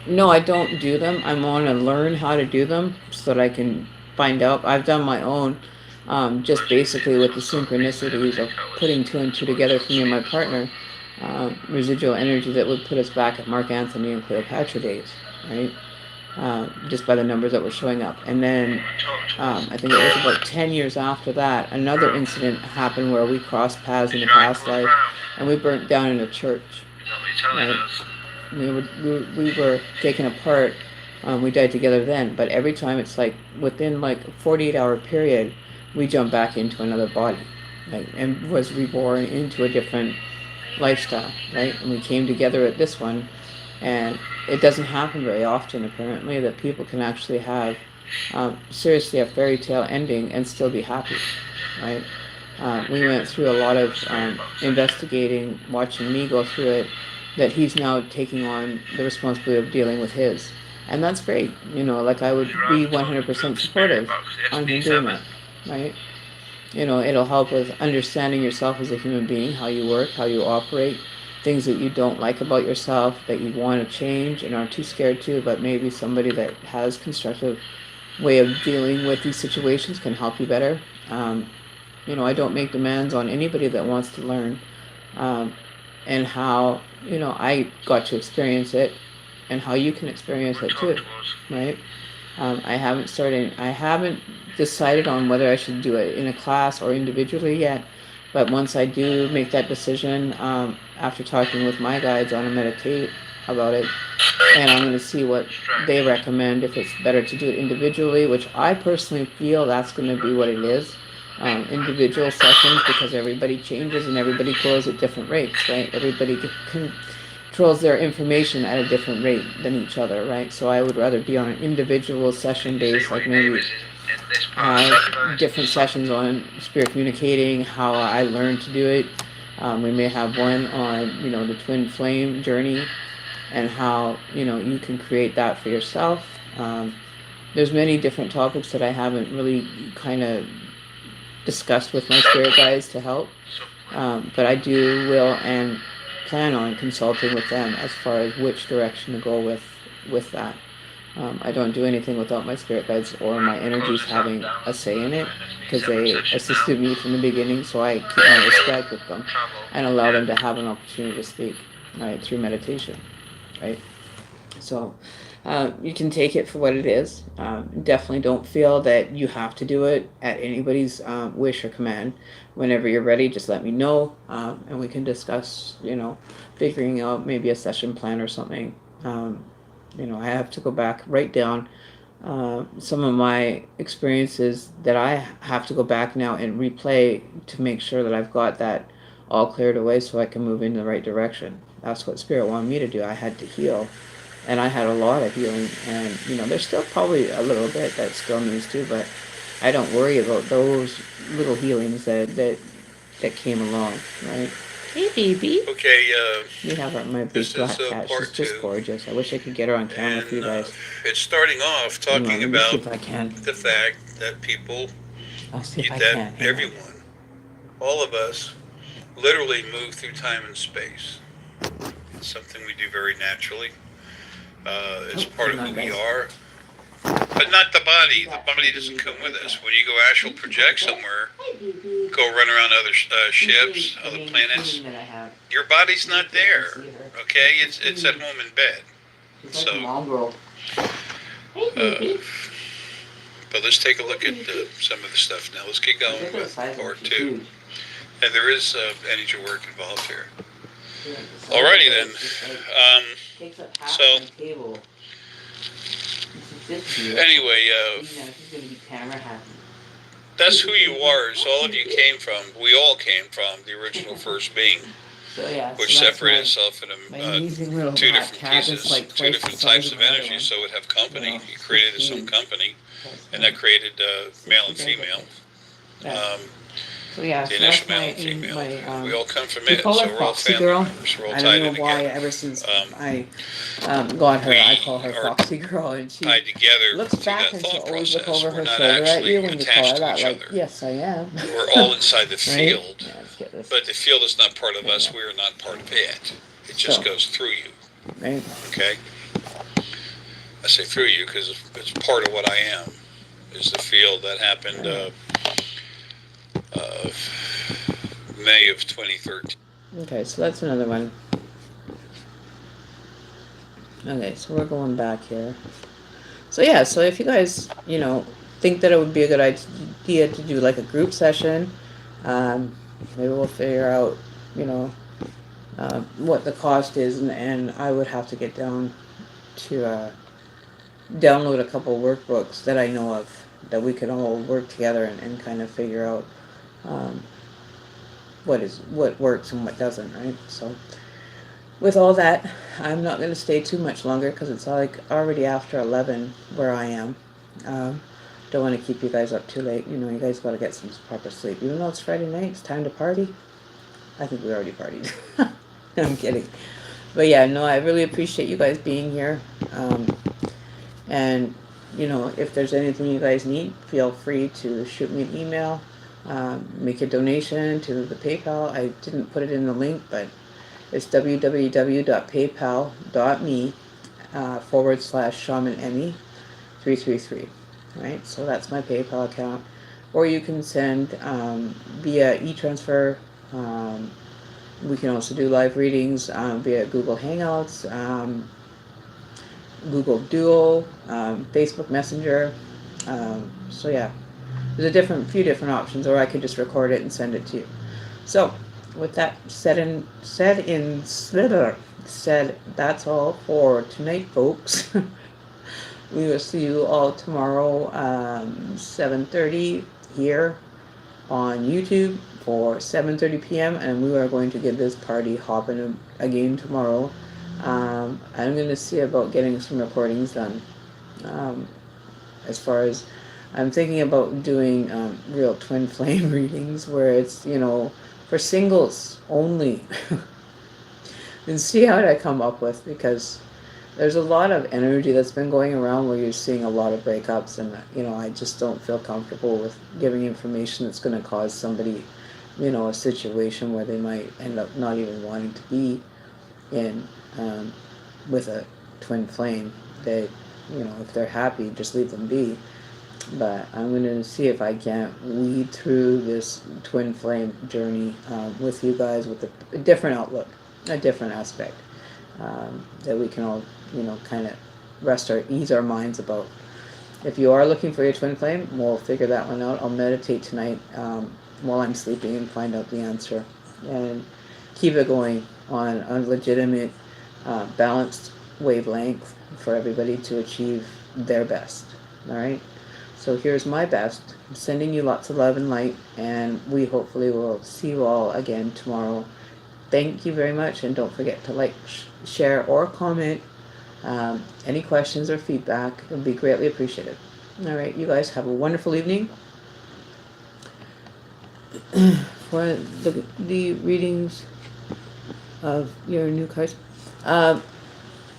S1: No, I don't do them. I want to learn how to do them so that I can find out. I've done my own, just basically with the synchronicities of putting two and two together for me and my partner, residual energy that would put us back at Mark Anthony and Cleopatra days, right? Just by the numbers that were showing up. And then I think it was about 10 years after that, another incident happened where we crossed paths in the past life and we burnt down in a church. Right? We were taken apart. We died together then, but every time it's like within like a 48-hour period, we jump back into another body, and was reborn into a different lifestyle, right? And we came together at this one, and it doesn't happen very often, apparently, that people can actually have seriously a fairy tale ending and still be happy, right? We went through a lot of investigating, watching me go through it, that he's now taking on the responsibility of dealing with his. And that's great. Like I would be 100% supportive on him doing that, right? It'll help with understanding yourself as a human being, how you work, how you operate, things that you don't like about yourself, that you want to change and aren't too scared to, but maybe somebody that has constructive way of dealing with these situations can help you better. I don't make demands on anybody that wants to learn. And how, I got to experience it and how you can experience it too, right? I haven't decided on whether I should do it in a class or individually yet, but once I do make that decision, after talking with my guides, I'm going to meditate about it, and I'm going to see what they recommend, if it's better to do it individually, which I personally feel that's going to be what it is. Individual sessions, because everybody changes and everybody grows at different rates, right? Everybody controls their information at a different rate than each other, right? So I would rather be on an individual session base, like maybe different sessions on spirit communicating, how I learned to do it. We may have one on, the twin flame journey and how, you can create that for yourself. There's many different topics that I haven't really kind of discussed with my spirit guides to help, but I will and plan on consulting with them as far as which direction to go with that. I don't do anything without my spirit guides or my energies having a say in it, because they assisted me from the beginning, so I keep my respect with them and allow them to have an opportunity to speak, right, through meditation, right? So you can take it for what it is. Definitely don't feel that you have to do it at anybody's wish or command. Whenever you're ready, just let me know, and we can discuss, figuring out maybe a session plan or something. I have to go back, write down some of my experiences that I have to go back now and replay to make sure that I've got that all cleared away so I can move in the right direction. That's what Spirit wanted me to do. I had to heal and I had a lot of healing, and there's still probably a little bit that still needs to, but I don't worry about those little healings that came along, right? Hey, baby.
S2: Okay,
S1: We have my big
S2: this
S1: black
S2: is
S1: cat. She's
S2: part
S1: just
S2: 2,
S1: gorgeous. I wish I could get her on camera for you
S2: and
S1: guys.
S2: it's starting off
S1: Hang on,
S2: talking
S1: let me see
S2: about
S1: if I can.
S2: the fact that people,
S1: I'll see if I
S2: that
S1: can. Hang on.
S2: everyone, all of us, literally move through time and space. It's something we do very naturally. It's part of who we are. But not the body. The body doesn't come with us. When you go astral project somewhere, go run around other ships, other planets, your body's not there. Okay? It's at home in bed. So, but let's take a look at some of the stuff now. Let's get going with part 2. And there is energy work involved here. Alrighty then. So, anyway, that's who you are. It's all of you came from. We all came from the original first being, which separated itself into two different pieces, two different types of energy. So it would have company. He created his own company, and that created male and female.
S1: So yeah,
S2: The
S1: so
S2: initial
S1: that's
S2: male and female.
S1: my
S2: We all come from
S1: we
S2: it,
S1: call
S2: so
S1: her
S2: we're all
S1: Foxy
S2: family
S1: Girl.
S2: members. We're all
S1: I
S2: tied
S1: don't
S2: in
S1: know why.
S2: together.
S1: Ever since I got her, I call her
S2: we are
S1: Foxy Girl, and she
S2: Tied together
S1: looks
S2: through
S1: back
S2: that
S1: and she'll
S2: thought
S1: always look
S2: process.
S1: over
S2: We're
S1: her
S2: not
S1: shoulder at
S2: actually
S1: you when you call
S2: attached
S1: her
S2: to
S1: that.
S2: each
S1: Like,
S2: other.
S1: yes, I am.
S2: We're all inside the field,
S1: Yeah, let's get this.
S2: but the field is not part of us. We are not part of it. It just goes through you.
S1: Right.
S2: Okay? I say through you because it's part of what I am. Is the field that happened May of 2013.
S1: Okay, so that's another one. Okay, so we're going back here. So yeah, so if you guys, think that it would be a good idea to do like a group session, maybe we'll figure out, what the cost is, and I would have to get down to download a couple workbooks that I know of that we could all work together and kind of figure out what works and what doesn't, right? So with all that, I'm not going to stay too much longer because it's like already after 11 where I am. Don't want to keep you guys up too late. You guys got to get some proper sleep. Even though it's Friday night, it's time to party. I think we already partied. I'm kidding. But yeah, no, I really appreciate you guys being here. And, if there's anything you guys need, feel free to shoot me an email. Make a donation to the PayPal. I didn't put it in the link, but it's www.paypal.me/ShamanEmmy333. Right, so that's my PayPal account. Or you can send via e-transfer. We can also do live readings via Google Hangouts, Google Duo, Facebook Messenger. So yeah, there's a few different options, or I could just record it and send it to you. So with that said, that's all for tonight, folks. We will see you all tomorrow, 7:30 here on YouTube for 7:30 p.m. and we are going to get this party hopping again tomorrow. I'm going to see about getting some recordings done. As far as I'm thinking about doing real twin flame readings where it's, for singles only. And see how I come up with, because there's a lot of energy that's been going around where you're seeing a lot of breakups, and I just don't feel comfortable with giving information that's going to cause somebody, a situation where they might end up not even wanting to be in with a twin flame. They, if they're happy, just leave them be. But I'm going to see if I can't weed through this twin flame journey with you guys with a different outlook, a different aspect that we can all, kind of ease our minds about. If you are looking for your twin flame, we'll figure that one out. I'll meditate tonight while I'm sleeping and find out the answer, and keep it going on a legitimate, balanced wavelength for everybody to achieve their best. All right. So here's my best. I'm sending you lots of love and light, and we hopefully will see you all again tomorrow. Thank you very much, and don't forget to like, share, or comment Any questions or feedback would be greatly appreciated. All right, you guys have a wonderful evening. For the readings of your new cards.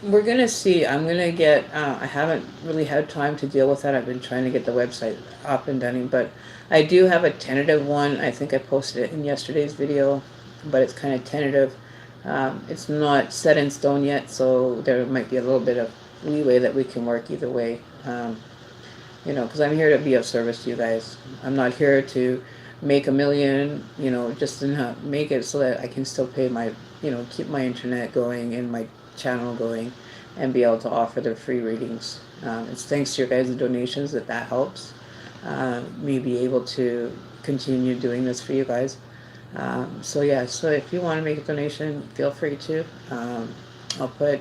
S1: We're gonna see. I'm gonna get. I haven't really had time to deal with that. I've been trying to get the website up and running, but I do have a tentative one. I think I posted it in yesterday's video, but it's kind of tentative. It's not set in stone yet, so there might be a little bit of leeway that we can work either way. Because I'm here to be of service to you guys. I'm not here to make a million, just to make it so that I can still pay my, keep my internet going and my channel going and be able to offer the free readings. It's thanks to your guys' donations that helps me be able to continue doing this for you guys. So if you want to make a donation, feel free to. I'll put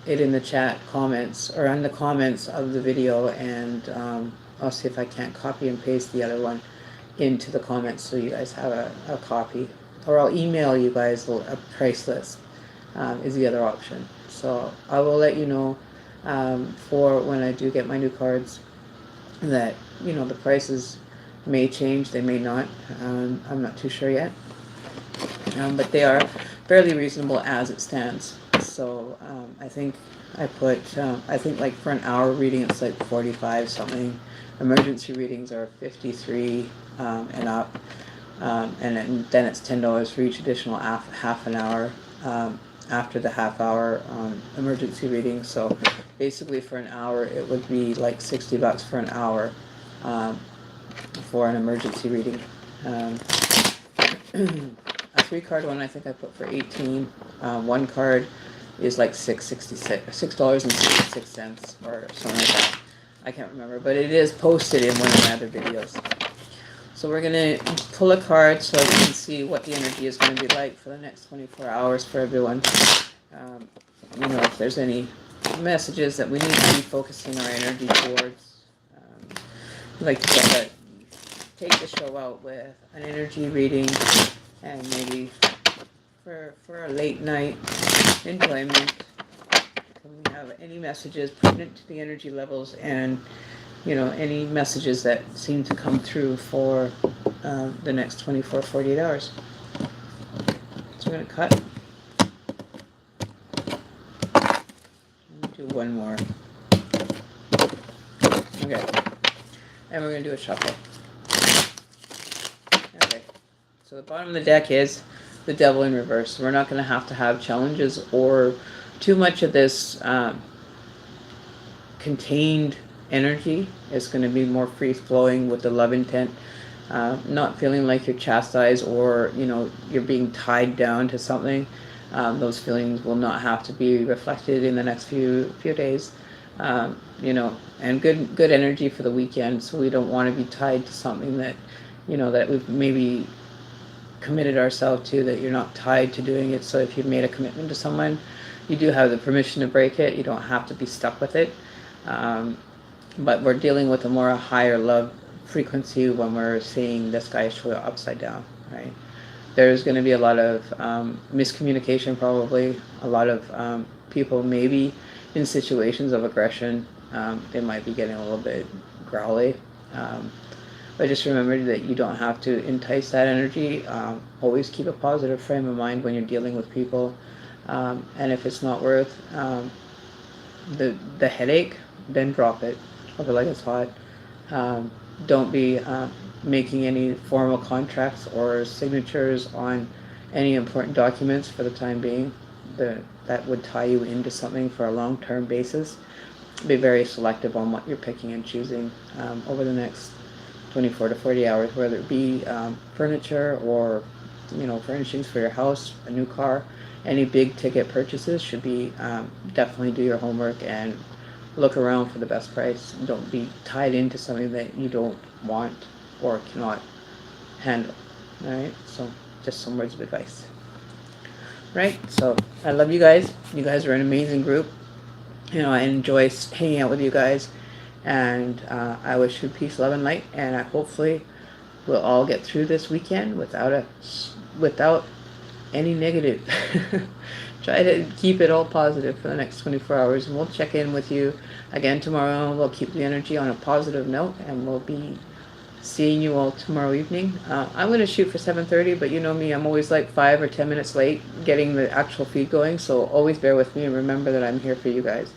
S1: it in the chat comments or on the comments of the video, and I'll see if I can't copy and paste the other one into the comments so you guys have a copy, or I'll email you guys a price list is the other option. So I will let you know for when I do get my new cards that the prices may change, they may not. I'm not too sure yet, but they are fairly reasonable as it stands. So I think I put like for an hour reading it's like 45 something. Emergency readings are 53 and up, and then it's $10 for each additional half an hour after the half hour emergency reading. So basically for an hour it would be like $60 for an hour for an emergency reading. A 3-card one I think I put for 18. One card is like $6.66 or something like that. I can't remember, but it is posted in one of my other videos. So we're going to pull a card so we can see what the energy is going to be like for the next 24 hours for everyone. If there's any messages that we need to be focusing our energy towards. I'd like to take the show out with an energy reading, and maybe for a late night enjoyment, can we have any messages pertinent to the energy levels, and any messages that seem to come through for the next 48 hours. So we're going to cut. Do one more. Okay. And we're going to do a shuffle. Okay. So the bottom of the deck is the Devil in reverse. We're not going to have challenges or too much of this contained energy. It's going to be more free-flowing with the love intent. Not feeling like you're chastised or, you're being tied down to something. Those feelings will not have to be reflected in the next few days. And good energy for the weekend. So we don't want to be tied to something that, that we've maybe committed ourselves to, that you're not tied to doing it. So if you've made a commitment to someone, you do have the permission to break it. You don't have to be stuck with it. But we're dealing with a more higher love frequency when we're seeing this guy show up upside down, right? There's going to be a lot of miscommunication, probably. A lot of people maybe in situations of aggression. They might be getting a little bit growly. But just remember that you don't have to entice that energy. Always keep a positive frame of mind when you're dealing with people. And if it's not worth the headache, then drop it. Drop it like it's hot. Don't be making any formal contracts or signatures on any important documents for the time being that would tie you into something for a long-term basis. Be very selective on what you're picking and choosing over the next 24 to 40 hours, whether it be furniture or furnishings for your house, a new car. Any big ticket purchases should be definitely do your homework and look around for the best price. Don't be tied into something that you don't want or cannot handle. Alright, so just some words of advice. Right, so I love you guys. You guys are an amazing group. I enjoy hanging out with you guys, and I wish you peace, love, and light, and I hopefully we'll all get through this weekend without any try to keep it all positive for the next 24 hours, and we'll check in with you again tomorrow. We'll keep the energy on a positive note, and we'll be seeing you all tomorrow evening. I'm going to shoot for 7:30, but you know me, I'm always like 5 or 10 minutes late getting the actual feed going, so always bear with me and remember that I'm here for you guys.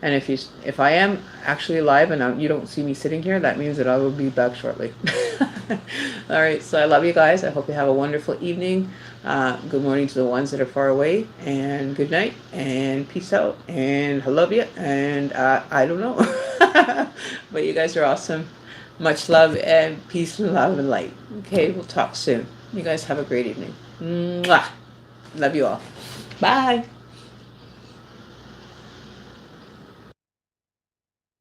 S1: And if I am actually live and you don't see me sitting here, that means that I will be back shortly. All right, so I love you guys. I hope you have a wonderful evening. Good morning to the ones that are far away, and good night, and peace out, and I love you, and I don't know. But you guys are awesome. Much love and peace and love and light. Okay, we'll talk soon. You guys have a great evening. Mwah. Love you all. Bye.